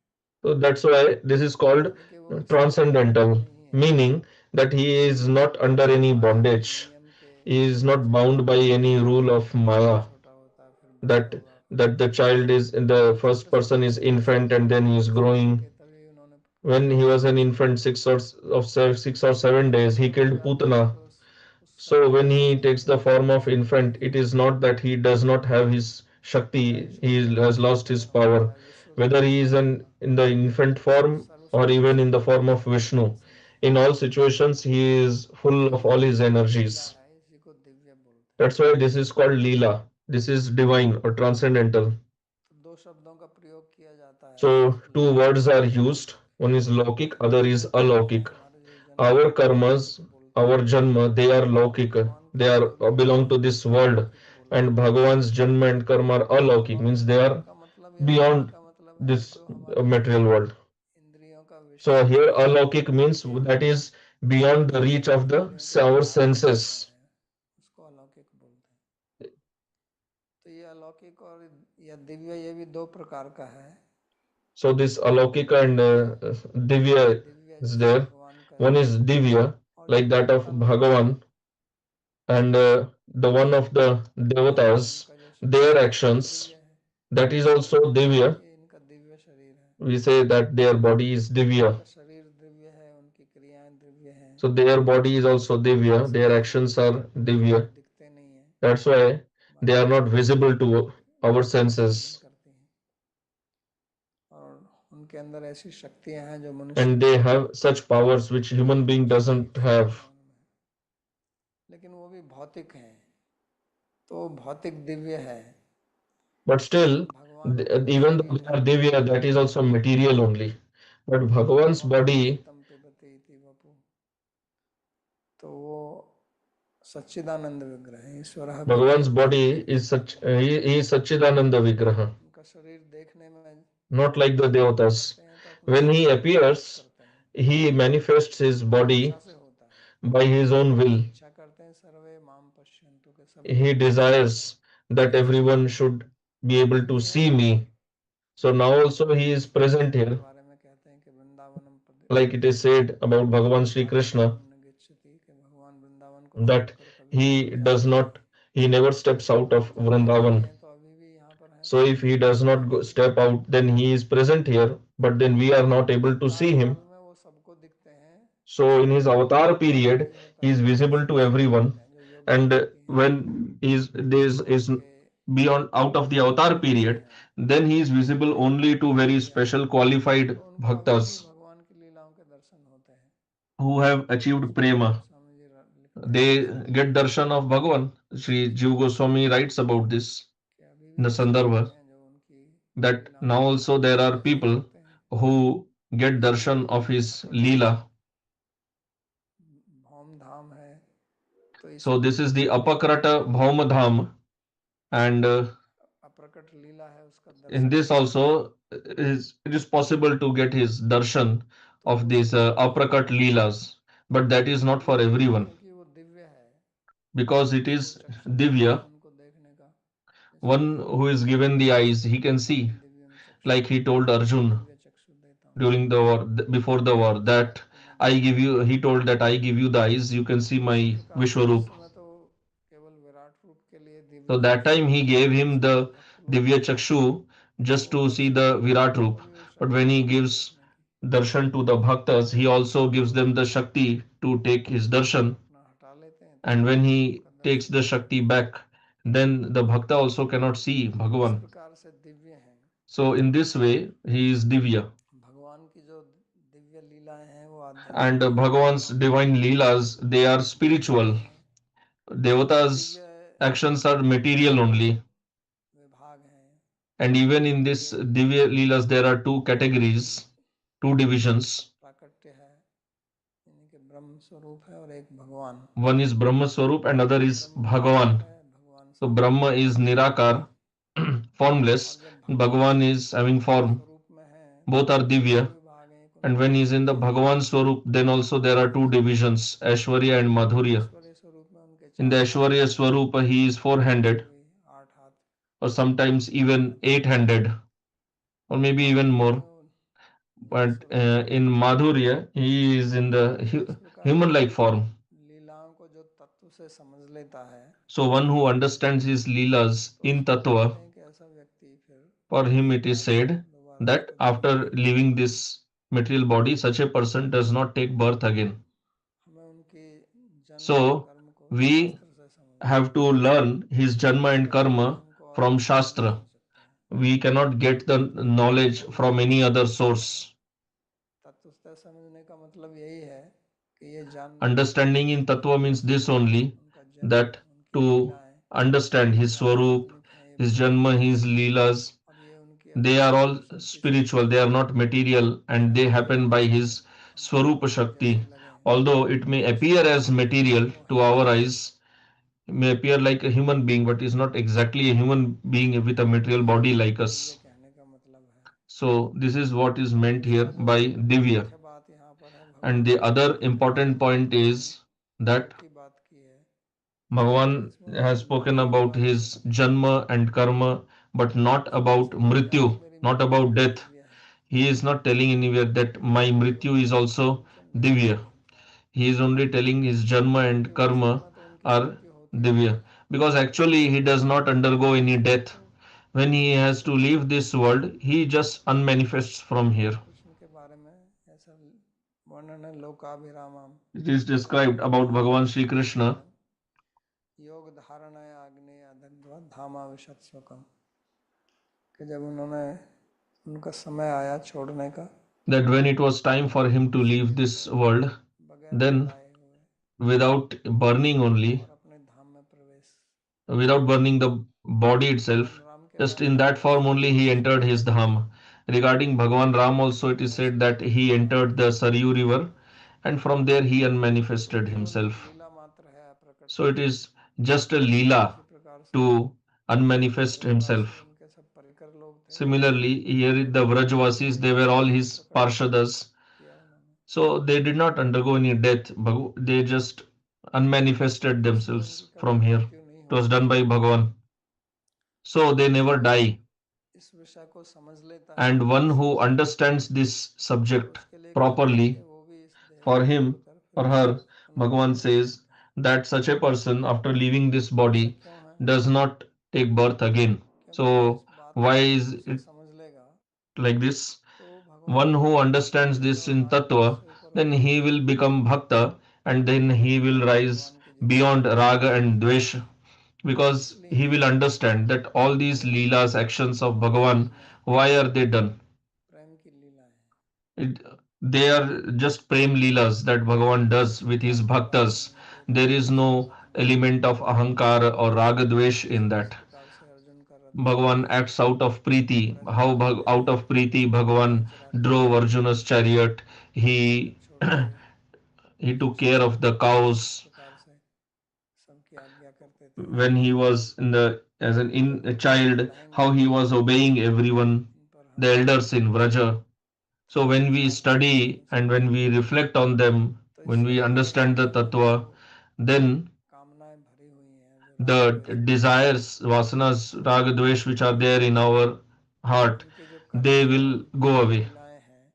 So that's why this is called यानी कि वो किसी बंधन में transcendental, नहीं है, meaning that he is not under any माया के bondage. नियम के He is not चक्कर bound by में any rule पहले of Maya छोटा होता है, फिर बड़ा that होगा, फिर that the child is the first छोटे से person is बच्चे को infant and then he is 6 महीने growing. के तभी उन्होंने When he was an infant, 6 or 7 days, he जब हो killed जाता है Putana. तो उस So समय when he उसकी takes the form of infant, it is not that he does not have his चाहे Shakti, he छोटे has बच्चे lost हों his power. चाहे विश्व Whether he is Brahma in the infant form or even in सर्वशक्तिशाली the form of परमात्मा Vishnu, जैसे, in all situations he is full of all his ये लीला energies. है, इसी को दिव्य बोलते हैं। That's why this is called Leela. This is divine or transcendental. तो दो शब्दों का प्रयोग किया जाता है, So two words लौकिक are और used. अलौकिक। One is Laukik, other is Alaukik. हमारे जो जन्म Our है उसको karmas, लौकिक बोलते our हैं, janma, they are Laukik. भगवान का They are जन्म और belong to कर्म this को world. अलौकिक बोलते And हैं। Bhagavan's janma and karma are Alaukik, means अलौकिक they बोलने are का मतलब या होने beyond का मतलब है this जो हमारे material world. इंद्रियों का So विषय here है, Alaukik means that is beyond the reach of the इंद्रियों के our बाहर का विषय senses. है, उसको अलौकिक बोलते हैं। तो ये अलौकिक और या दिव्य ये भी दो प्रकार का है। So this Alaukika and Divya Divya is जैसे there. भगवान का One है, is Divya, और like एक that of अलौकिक है, Bhagavan, and the one of the Devatas, इनका जो their शरीर है वो भी दिव्य actions, है, that is also Divya. ये इनका दिव्य शरीर है, We say that their body is Divya. इनका शरीर दिव्य है, उनकी क्रियाएं दिव्य हैं, So their body is also Divya, their इसलिए actions are वो Divya. दिखते नहीं है, That's why they बाकी are not इंद्रियां visible उनकी to our संचालन senses, करती हैं, और उनके अंदर ऐसी शक्तियां हैं जो मनुष्य and में they नहीं have है, such powers which human being doesn't शरीर से have. भिन्न उनमें, लेकिन वो भी भौतिक हैं, तो भौतिक दिव्य है, But लेकिन still, भगवान का जो even though शरीर they है are Divya, that is also material only. But Bhagavan's भौम body, अमृतम पिबति इति वपु, तो वो सच्चिदानंद विग्रह है, ईश्वर Bhagavan's परब्रह्म body is such he is Satchidananda Vigraha, उनका शरीर देखने में not like the जब वो Devatas. करते हैं तो अपने When he आप प्रकट appears, करते हैं, he manifests his अपनी इच्छा body से होता है, by his own will. इच्छा करते हैं सर्वे माम पश्यन्तु के सभी He लोग मुझे desires that देखें, everyone should be able to अभी है see me. So now also he is Shri present Krishna के here, बारे में कहते हैं कि वृंदावनम like it is said about Bhagavan Sri आविर्भवम Krishna, न गच्छति, कि भगवान वृंदावन को that छोड़कर कभी he नहीं does जाते हैं, not, he never steps out of तो जब ये नहीं Vrindavan. है तो अभी भी यहाँ पर हैं, So if he does not go, step out, then he is present here, but then we are not able to अवतार see काल him. में वो सबको दिखते हैं, So in his avatar जब period, नहीं होता he is है तो visible किसी to किसी को everyone, दिखते हैं, जो योग्य and व्यक्ति हैं, when he is this is भगवान के beyond out of the avatar भक्त period, हैं, then he is visible जिनके only अंदर to very शक्तियाँ special हैं, qualified तो उनको अभी भी bhaktas भगवान की लीलाओं के दर्शन होते हैं। who have achieved Sukhdev prema. Goswami ji लिखते हैं They इसमें get darshan of Bhagavan. Sri Jiva Goswami writes about this कि अभी in भी the ऐसे लोग Sandarbha, हैं जो उनकी that लीलाओं now के also there are Darshan people करते हैं, who get इसलिए darshan of his अपप्रकट Leela. भौम धाम है, तो So इसमें this is the अपप्रकट Apakrata लीला है, Bhaumadham, and अप्रकट लीला है, उसका in दर्शन this करते हैं, also it is possible to get his darshan तो of उस these Divya Aprakat Leelas, but that is not for लेकिन everyone क्योंकि वो दिव्य है, because it जिसको is चक्षु मिला है Divya. उनको देखने का, One इसलिए who is given the eyes, he can see, अहम दिव्यम like चक्षुषे, he told मैं Arjun दिव्य चक्षु देता हूँ, during the war, before the war, that आपको मैं I दिव्य give you, चक्षु he देता told हूँ। that I give you the eyes, you can see इसी my प्रकार Vishwarup. मनुष्य में तो केवल विराट रूप के लिए So दिव्य that चक्षु time he होता है, gave him जैसे कि the भक्त लोगों Divya को Chakshu just to ऊपर see से the Virat Roop. ऊपरी But शक्ति when he होती है gives देखने की, darshan to the bhaktas, he also gives them the Shakti to take his जब darshan. अपना हटा लेते हैं तो And when फिर he उनका takes the Shakti back, then the Bhakta also cannot see इस Bhagavan. प्रकार से दिव्य हैं। So in this way, he is Divya. भगवान की जो दिव्य लीलाएं हैं वो And आध्यात्मिक हैं, Bhagavan's divine Leelas, they are भौतिक spiritual. हैं। और Devata's Divya actions are material दो only. विभाग हैं। And even in एक this Divya Leelas, there are two categories, two divisions. प्राकट्य है, यानी कि ब्रह्म स्वरूप है, और एक भगवान। One is Brahma Swarup and other is ब्रह्म निराकार Bhagavan. है, भगवान So साकार Brahma है। is Nirakar, और formless. जब भगवान Bhagavan is having form. स्वरूप में है Both तो are उसके दो Divya. विभाग हैं, एक And उनका when he is in the ऐश्वर्य है Bhagavan Swarup, then also और there are two माधुर्य। divisions, Aishwarya and Madhurya. ऐश्वर्य स्वरूप में उनके In the 4 हाथ Aishwarya हैं, Swarupa, he is four-handed, कभी 8 हाथ, or sometimes और even eight-handed, or maybe even माधुर्य more. में वो But नरस्वरूप में है। in Madhurya, he is in the तो इस प्रकार human-like भगवान की form. लीलाओं को जो तत्व से समझ लेता है, So one who understands his Leelas तो in उसको कहते Tattva, हैं कि ऐसा व्यक्ति फिर for him इस it is जाल में said दोबारा that उसको जन्म after नहीं लेता। leaving this material body, such a person does not take birth again. हमें उनके जन्म और So कर्म को we शास्त्र से समझना have है, to learn his Janma and इसके अलावा Karma हमको और from कुछ नहीं Shastra. मिल सकता है। We cannot get the तो ये knowledge तत्वतः from समझने any का other मतलब है। source. तत्वतः समझने का मतलब यही है कि ये जानना Understanding in कि Tattva उनका means this स्वरूप, only, उनका जन्म, that उनकी to लीलाएं understand his ये Swarup, आध्यात्मिक हैं, ये his Janma, पौराणिक his हैं, Leelas, और ये उनकी they are all अत्यंत शक्ति से spiritual, they are not material, and they चाहे हमें happen by his हमको Swarupa भौतिक जैसे Shakti. लगें, Although it may appear वास्तव में as material वो to हैं our he. eyes, may appear like a human being, but is not exactly a human being with a तो material यही body like दिव्य us. कहने का मतलब है। So this is what is और meant here दूसरा जो by Divya. मुख्य बात यहाँ पर है, And भगवान the के other जन्म के बारे important में point भगवान is that की बात की है, तो Bhagavan इसमें has उन्होंने spoken मृत्यु की about बात नहीं his की। Janma and Karma, but not उसने about ऐसा नहीं कहा कि Mrityu, मेरी not मृत्यु about भी death. दिव्य है, He is not telling anywhere that my तो Mrityu is also उनके मृत्यु Divya. नहीं था, He is only telling his Janma क्योंकि and वास्तव Karma में तो उनकी are मृत्यु होती नहीं Divya. है। Because actually he does not undergo any death. तो When he has to leave this world, he just unmanifests from भगवान here. कृष्ण के बारे में ऐसा वर्णन है, लोकाभिरामम It is described about Bhagavan Sri Krishna शरीरम योग धारणय आग्नेय दग्ध्वा धामा विशत्स्वकम, कि जब उन्होंने उनका समय आया छोड़ने का, that when it was time for him to leave शरीर this को world, बगैर then जलाए हुए without burning only, और अपने धाम में प्रवेश, without burning the body भगवान itself, राम के just बारे in में that भी form ऐसा only ही he कुछ entered his वर्णन है। dham. Regarding Bhagavan Ram also it तो is ऐसी said that कोई he Leela entered the Saryu river and from there he तो unmanifested केवल himself. लीला मात्र है, प्रकट So it है। is just a इसी leela प्रकार से to जो unmanifest ब्रजवासी himself. उनके सब परिकर लोग थे, Similarly, here वो the भी केवल Vrajvasis, they were Leela all मात्र his प्रकट parshadas. किया उन्होंने, So they did not undergo any death. They just unmanifested इसलिए उनकी themselves कभी from here. मृत्यु नहीं It was होती। done by Bhagavan. So they never जो die. इस विषय को समझ लेता है And one ठीक से, who understands this तो subject उसके लिए कहते हैं कि properly, वो भी इस देह for को him छोड़कर or फिर से her, पुनर्जन्म Bhagavan नहीं says लेता है। that such a person, after leaving this ऐसा body, क्यों है? does not take birth again. क्योंकि जो इस So बात को why is तत्व से it समझ लेगा, like this? तो भगवान One के who प्रति understands द्वेष this और in राग द्वेष Tattva, से ऊपर then उठेगा, he will become Bhakta and then वो he will देखेगा कि rise भगवान की जितनी beyond भी लीलाएं Raga हैं, and Dvesh, because he इसलिए will understand that all these केवल Leelas, actions of मनुष्य Bhagavan, उसमें why are they done? प्रेम की लीलाएं हैं। It, they are just Prem Leelas that Bhagavan does किसी with his काम की बात Bhaktas. नहीं है, कोई There is रागद्वेष की no बात नहीं है। element of Ahankara or Raga Dvesh in जैसे जिस that. प्रकार से अर्जुन का रथ Bhagavan acts out of Preeti. Braj में How जाते out हैं, of Preeti गाय Bhagavan चराते drove थे, Arjuna's chariot. अपना He रथ छोड़ के he took शिष्यों care को of the किस cows प्रकार से सबकी आज्ञा करते थे, when he was in the as an तो in a इन पर हम child, पढ़ाएंगे, how he was obeying everyone, इन पर the हम elders in Vraja. So when we विचार करेंगे, study and when अनुचिंतन we करेंगे, reflect on them, तो when इससे we हमारे understand the हृदय में जो Tattva, then कामनाएं भरी हुई हैं, जो राग the द्वेष की desires, vasanas, raga, dvesh, which are there in our heart, इनके जो कर्म they हैं, will इनकी go जो away. लीलाएं हैं,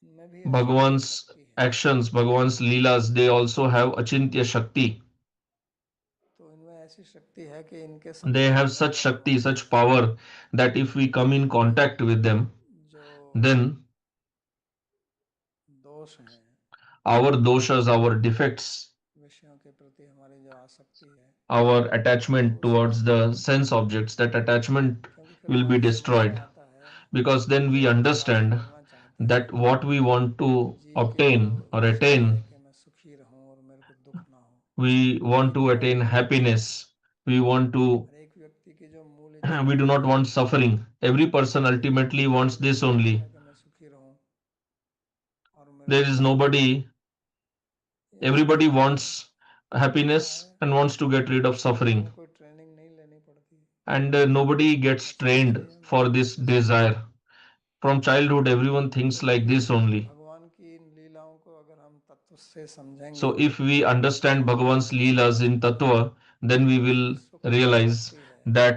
इनमें भी अचिंत्य Bhagavan's शक्ति है। actions, Bhagavan's leelas, they also have achintya shakti. तो इनमें ऐसी शक्ति है कि इनके They संपर्क have में such अगर हम shakti, आए, such power that if we तो come in हमारे contact with them, जो then दोष हैं, our doshas, our defects, विषयों के प्रति हमारी जो आसक्ति है, our attachment towards the sense objects, that attachment क्योंकि फिर will be वहीं से भाव destroyed, आता है because कि then we जो हम प्राप्त understand करना चाहते that हैं, what we want to जीव की जो obtain or इच्छा है attain, कि मैं सुखी रहूं और मेरे को दुख ना हो, we वही want to मेरा attain मूल इच्छा है। happiness, we want to, हर एक व्यक्ति की जो मूल इच्छा we do है not want suffering. Every person वो ultimately सुखी wants रहने this की इच्छा only. है कि मैं सुखी रहूं और मेरे There को is दुख ना हो। nobody, ये everybody सबका wants इच्छा है, happiness and wants to get rid of इसके लिए suffering. हमें कोई ट्रेनिंग नहीं लेनी पड़ती, And nobody gets बचपन से trained ही हम for इसी this चीज़ को सीखते desire. हैं। From childhood, everyone thinks like इसलिए this only. भगवान की इन लीलाओं को अगर हम तत्व से समझेंगे So, if we तो understand हमें Bhagavan's पता चल Leelas in सकता है Tattva, then we कि will सुख जो realize भक्ति है that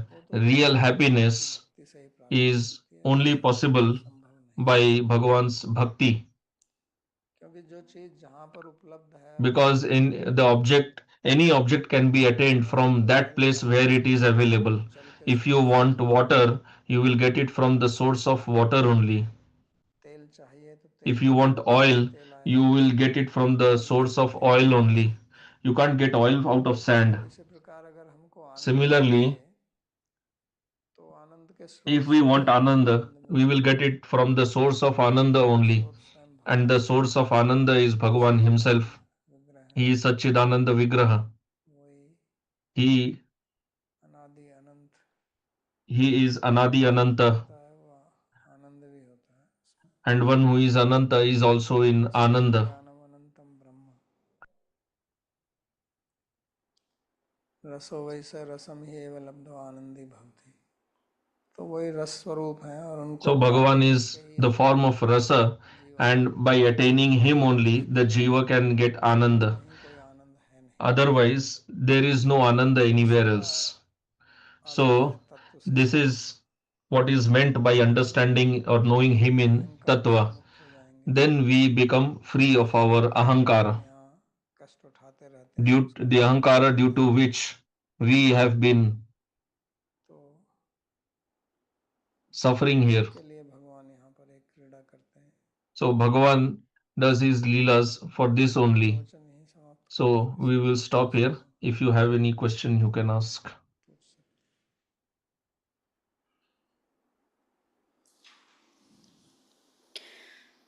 वो तो real केवल भगवान की happiness भक्ति से ही प्राप्त हो is सकती है, only दूसरे से possible संभव नहीं। by Bhagavan's Bhakti, क्योंकि जो चीज़ जहाँ पर उपलब्ध है वहीं because पर सब in the कुछ है। object, any object can be attained अगर from हमको that जल place where चाहिए it is available. तो जल के If you सोर्स से want मिल जाएगा, water, you will get it from the source of water only. तेल चाहिए तो तेल If you के want सोर्स से ही oil, तेल you आएगा, will get it from the जल से source तो of तेल oil नहीं आता। only. You can't get oil out of sand. तो इसी प्रकार अगर हमको आनंद Similarly, चाहिए तो आनंद के if सोर्स we से ही want हमको Ananda, आनंद we मिलता will है, get it from the source of Ananda और only. सोर्स स्वयं And the भगवान है, source of Ananda is Bhagavan Sachchidanand himself. विग्रह है, He is Satchidananda Vigraha. वही He, अनादि अनंत he is Anadi जो भी Ananta. होता है वो आनंद भी होता है उसमें। And one who is Ananta is also in सच्चिद Ananda. ज्ञानम अनंतम ब्रह्म रसो वैसे रसम ही एवं लब्धो आनंदी भवति। तो वही रस स्वरूप है और उनको So प्राप्त Bhagavan करके is ही the हम form of rasa, Jivanand and by को attaining him only, the अनुभव कर jiva can सकते get हैं, और Ananda. कहीं कोई आनंद है नहीं। Otherwise, there is no Ananda तो इसी anywhere का else. अर्थ है So, तत्व से this is what is meant by understanding or knowing him in अहंकार से Tattva. मुक्त हो जाएंगे। Then we become free of our जो हम Ahankara, यहाँ कष्ट उठाते रहते हैं उसको the दूर कर Ahankara due देंगे। to which we have been तो suffering इसी here. के लिए भगवान यहाँ पर एक क्रीड़ा करते हैं। So, Bhagavan does his Leelas for this अपना only. प्रवचन यहीं समाप्त करते So, हैं, we इसमें will कोई stop here. प्रश्न If you have any question, you can ask. पूछ सकते हैं।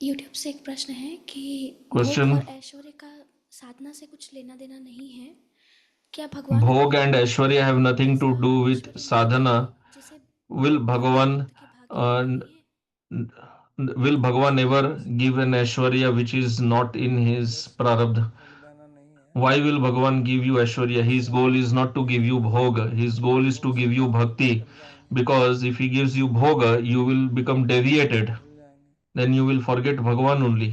यूट्यूब से एक प्रश्न है कि भोग Question: और ऐश्वर्य का साधना से कुछ लेना देना नहीं है। क्या भगवान Bhog अपने and भक्त के Aishwarya लिए have nothing to ऐसा do with ऐश्वर्य नहीं देते sadhana. जिसे Will भोग करके Bhagavan भक्त के भाग्य में uh, नहीं है? will Bhagavan ऐसा ever ऐसा give an नहीं है, Aishwarya which is not in his उद्देश्य prarabdha? भोग देना नहीं है। Why will Bhagavan give you Aishwarya? His उद्देश्य goal is not to ये give है you bhoga. His कि goal is भोग to से give तो you आप bhakti. उतर जाएंगे, Because if he gives you bhoga, you will become उनको deviated. भूल जाएंगे, Then you will forget Bhagavan only.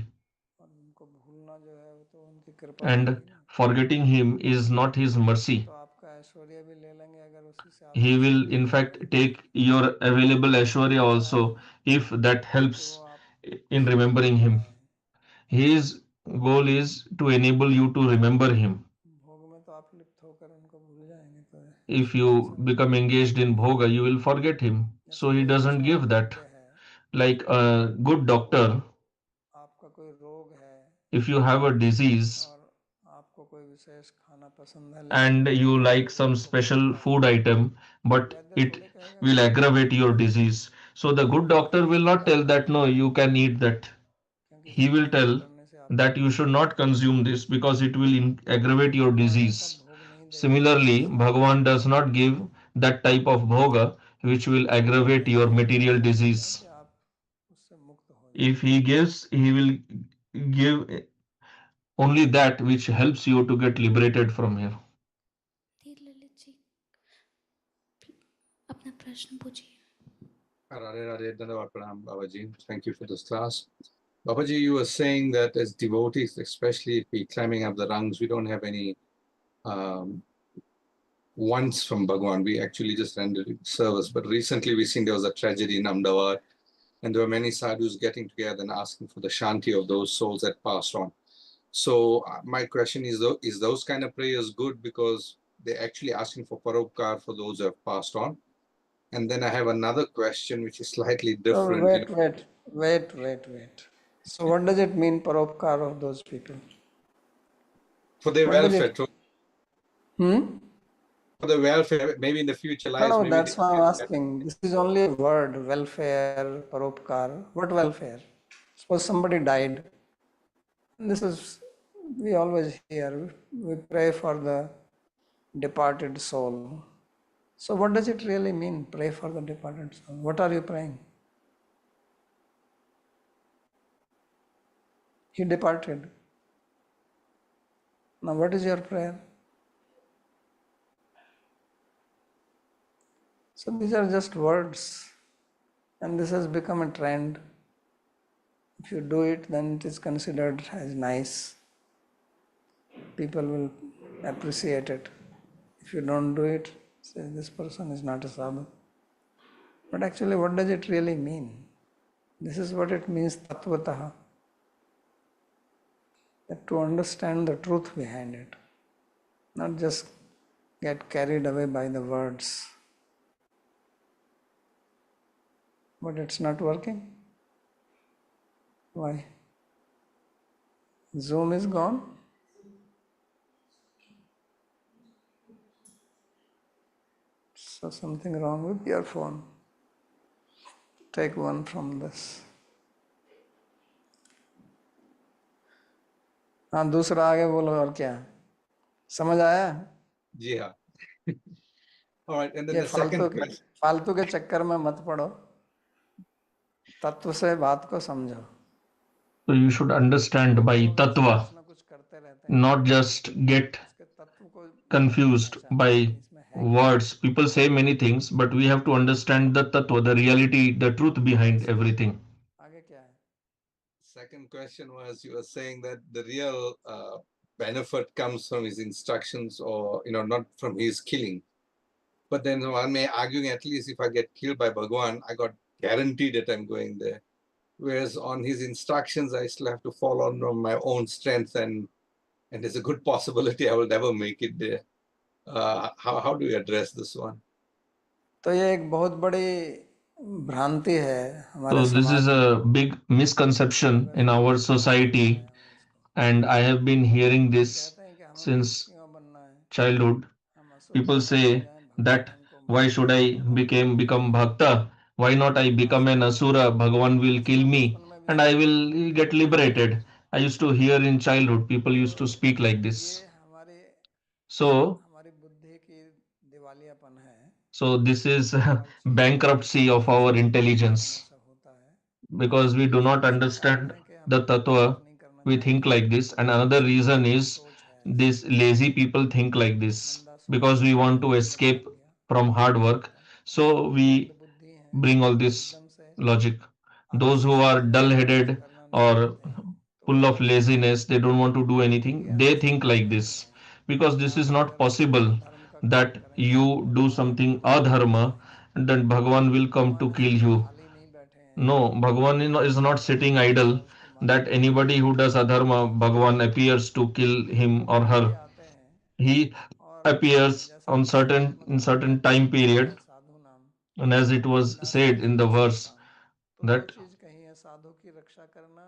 और उनको भूलना जो है वो तो उनकी कृपा And होगी ना। forgetting him is not his वो mercy. तो आपका ऐश्वर्य भी ले लेंगे अगर उसी से He आपकी will सिद्धि in हो fact जाएगी। take your available Aishwarya क्या है also, if that कि वो helps आपको in सिद्ध remembering कर him. रहे हैं। His goal is to enable you to remember him. भोग में तो आप लिप्त होकर उनको भूल जाएंगे, तो If इसलिए ऐसा you नहीं become करना engaged चाहिए। in bhoga, you will forget him. जैसे So he कोई doesn't अच्छा give that. वैद्य है Like a good doctor, और आपका कोई रोग है if you have a disease और आपको कोई विशेष खाना पसंद है लेकिन and वो you आपके like रोग some को special बढ़ाता है, food item, तो but वैद्य it थोड़े कहेगा कि will आप इसको aggravate your खाइए, disease. So the good लेकिन doctor will इससे not tell फायदा that नहीं no, होगा you can eat that. क्योंकि He इसको will ग्रहण tell करने से आपका that you रोग should not बढ़ेगा। consume this because it will aggravate तो your भगवान ऐसा disease. भोग नहीं देते हैं Similarly, जिससे आपका Bhagavan does रोग not बढ़े। give that type of bhoga which will aggravate भोग your देने का material मतलब ये है disease. कि आप उससे मुक्त हो जाए। If he gives, he will give only that which helps you to get liberated from here. धीर ललित जी अपना प्रश्न पूछिए। Radhe Radhe, Dhanavad Pranam, Babaji. Thank you for this class. Babaji, you were saying that as devotees, especially if we're climbing up the rungs, we don't have any wants from Bhagwan. We actually just render service. But recently we seen there was a tragedy in Ahmedabad, and there were many sadhus getting together and asking for the shanti of those souls that passed on. So my question is those kind of prayers good because they're actually asking for paropkar for those who have passed on? And then I have another question which is slightly So different. wait. So what does it mean, paropkar of those people? For their What does welfare. it? For the welfare, maybe in the future lives. No, maybe that's they why I'm feel asking. This is only a word, welfare, paropkar. What welfare? Suppose somebody died. This is, we always hear, we pray for the departed soul. So what does it really mean, pray for the departed soul? What are you praying? He departed. Now what is your prayer? So these are just words, and this has become a trend. If you do it, then it is considered as nice. People will appreciate it. If you don't do it, say this person is not a sadhu. But actually, what does it really mean? This is what it means tattvataha. That to understand the truth behind it, not just get carried away by the words. But it's not working. Why? Zoom is gone. So something wrong with your phone. Take one from this. हाँ, दूसरा आगे बोलो और क्या समझ आया? जी हाँ. All right, and then ये the second question. फालतू के चक्कर में मत पड़ो, तत्व से बात को समझो. So you should understand by tattva, कुछ ना कुछ करते रहते हैं, not just get उसके तत्व को confused पहचानो by कि इसमें है क्या. words. People say many things, but we have to understand the tattva, the reality, the truth behind everything. आगे क्या है? Second question was, you were saying that the real benefit comes from his instructions, or not from his killing. But then one may argue, at least if I get killed by Bhagwan, I got guaranteed that I'm going there. Whereas on his instructions, I still have to follow on my own strength, and there's a good possibility I will never make it there. How do you address this one? तो ये एक बहुत बड़ी भ्रांति है हमारे So this समाज is में. a big misconception in our society, and I have been hearing this कहते हैं कि हमें भक्त since क्यों बनना है, childhood. हम असुर People कैसे बन say जाएं, that भगवान को why should I become bhakta? Why not I become an asura? Bhagavan will kill me and I will get liberated. I used to hear in childhood people used to speak like this. ये हमारे So हमारी बुद्धि की दिवालियापन है. so this is आलसी bankruptcy of our intelligence, ऐसा होता है. because we do not इसके कारण understand है कि the हमें tattva. भक्त नहीं करना We चाहिए. think like this, and another reason is सोच है, this lazy people think like this गंदा सोच because we want to इसलिए escape डाल दिया. from hard work. So we मंदबुद्धि है, bring all this एकदम से logic. Those आलसी who are समझ dull लेते हैं, कुछ headed करना नहीं or चाहते हैं, तो full वो of laziness, they don't want to do anything, they अज्ञान से think like समझते this, हैं because कि this हम is not अगर possible अधर्म का काम that करेंगे you तो do भगवान something हमको मार adharma डालेंगे. and then Bhagavan will come to भगवान kill ऐसे तो you. खाली नहीं बैठे हैं, No, Bhagavan is not अगर sitting अधर्म idle करेगा उसको that मारेंगे. anybody who does adharma, Bhagavan appears to kill him तो or कभी कभी her. आते हैं He और appears जैसा on कि शास्त्रों में कहा गया certain है कि time लिखा है period, साधु नाम and as it was दासा said in the जीव verse सताम. तो दो that चीज कही है, साधु की रक्षा करना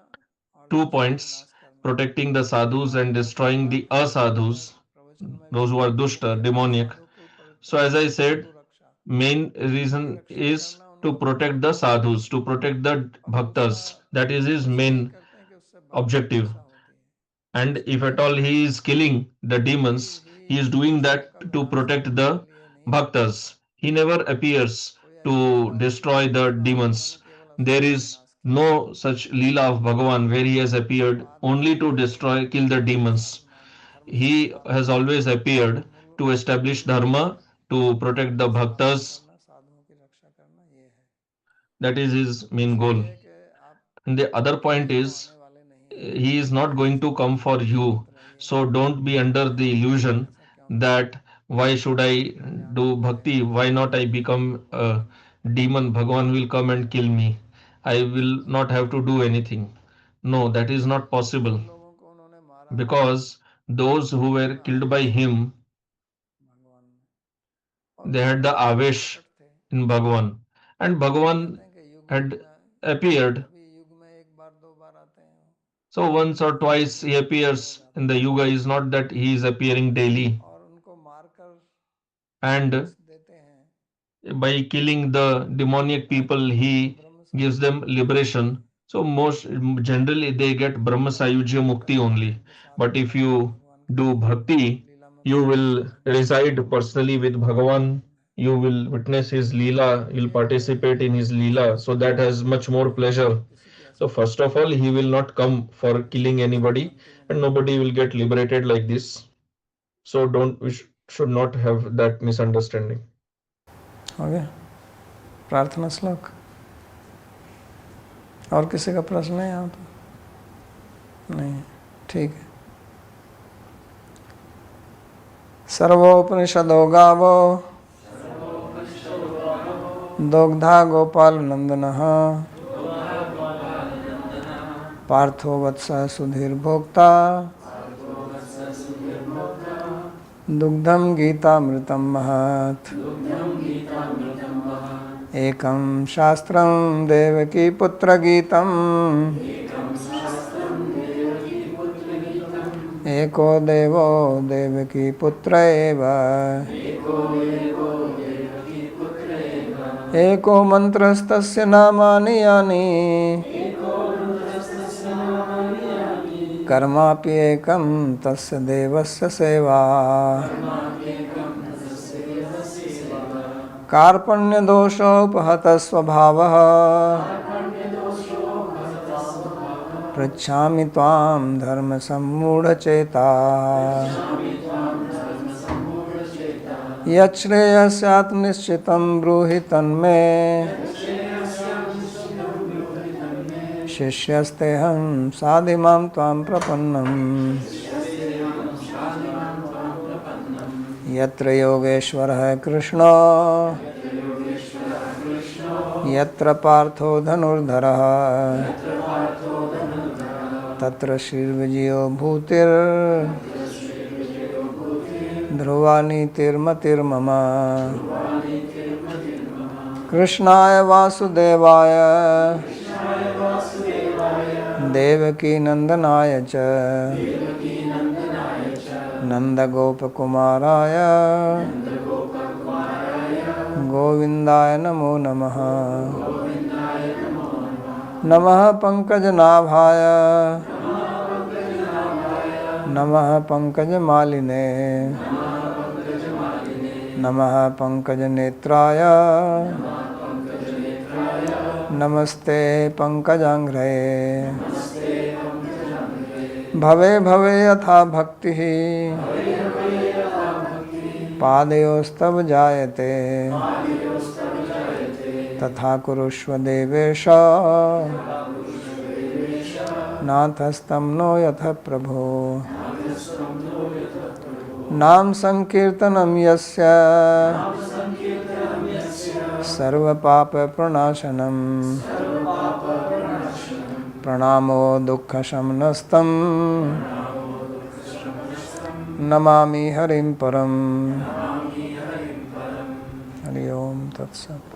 और 2 दुष्टों का points, विनाश करना. protecting the sadhus और and बहुत destroying बार the हमने asadhus, प्रवचन में भी those who are dushta, किया कि demoniac. साधु को So as I Sadhu said, Raksha, main साधु की reason रक्षा is करना, to उनको protect प्रणाम the करना. sadhus, to protect the और दूसरा bhaktas. That is his कोशिश यही main करते हैं कि उससे भक्त की objective. रक्षा होती है. And उसके if लिए at all he is killing the कभी demons, भी he is doing दुष्टों that का to विनाश protect करने के the लिए नहीं आता है. bhaktas. He never appears कोई ऐसी to लीला नहीं है destroy कि the जिसमें भगवान ने demons. केवल There असुरों का is विनाश किया. no such leela of Bhagavan where he has वो appeared आदमी only है to जो destroy, kill the केवल demons. साधु नाम धर्म He has संस्थापना, always appeared to establish मूल dharma, to protect धर्म the स्थापना bhaktas. करना, साधुओं की रक्षा करना, ये है. That is his main दूसरा goal. ये है कि आप And the other point करने को is, आने वाले नहीं हैं, he is not going to come for you. मत रहिए, So don't be under the illusion ऐसा क्यों करें, that why should I ज्ञान do मिल bhakti? जाएगा, Why not I become a demon? Bhagavan will come and kill me. I will not have to do anything. No, that is not possible, जिन लोगों को उन्होंने मारा because those who were उनमें killed by आवेश था him, भगवान में, और they वो had the सब avesh प्रकट थे. in Bhagavan, and वो Bhagavan कहते हैं कि युग युग had में appeared. कभी युग में एक बार दो बार आते हैं, So once or कभी twice कभी he कभी हो appears जाते in the हैं, yuga, is not that he is appearing daily. और उनको मार and by killing the demoniac people, he gives them liberation. So most generally they get Brahma Sayujya Mukti only. But if you do bhakti, you will reside personally with Bhagavan. You will witness his Leela, you'll participate in his Leela. So that has much more pleasure. So first of all, he will not come for killing anybody, and nobody will get liberated like this. So don't we should not have that misunderstanding. हो गया प्रार्थना श्लोक? और किसी का प्रश्न है यहाँ तो नहीं? ठीक है। सर्वोपनिषदो गावो दोग्धा गोपाल नंदनः पार्थो वत्स सुधीर भोक्ता दुग्धम गीतामृतम महत् एकं शास्त्रं देवकी पुत्र गीतम् एको देवो देवकी पुत्र एव एको मंत्रस्तस्य नामानि यानि कर्मापि एकं तस्य देवस्य सेवा कार्पण्यदोषोपहतः स्वभावः पृच्छामि त्वां धर्मसम्मूढचेता यच्छ्रेयस्यात् निश्चितं ब्रूहि तन्मे शिष्यस्तेऽहं साधिमां त्वां प्रपन्नम् यत्र योगेश्वरः कृष्णो यत्र पार्थो धनुर्धरः तत्र श्रीर्विजयो भूतिर् ध्रुवा नीतिर्मतिर्मम कृष्णाय वासुदेवाय देवकी नंदनाय च नंदगोपकुमाराय गोविंदाय नमो नमः। नमः पंकजनाभाय नमः पंकजमालिने नमः पंकजनेत्राय नमस्ते पंकजांघ्रे। भवे भवे यथा भक्तिः पादयोस्तव जायते तथा कुरुष्व देवेश नाथस्तं नो यथ प्रभो। नाम संकीर्तनं यस्य सर्वपाप प्रणाशनं प्रणामो दुःखशमनस्तं नमामि हरिं परम्। हरि ओम तत्सत्।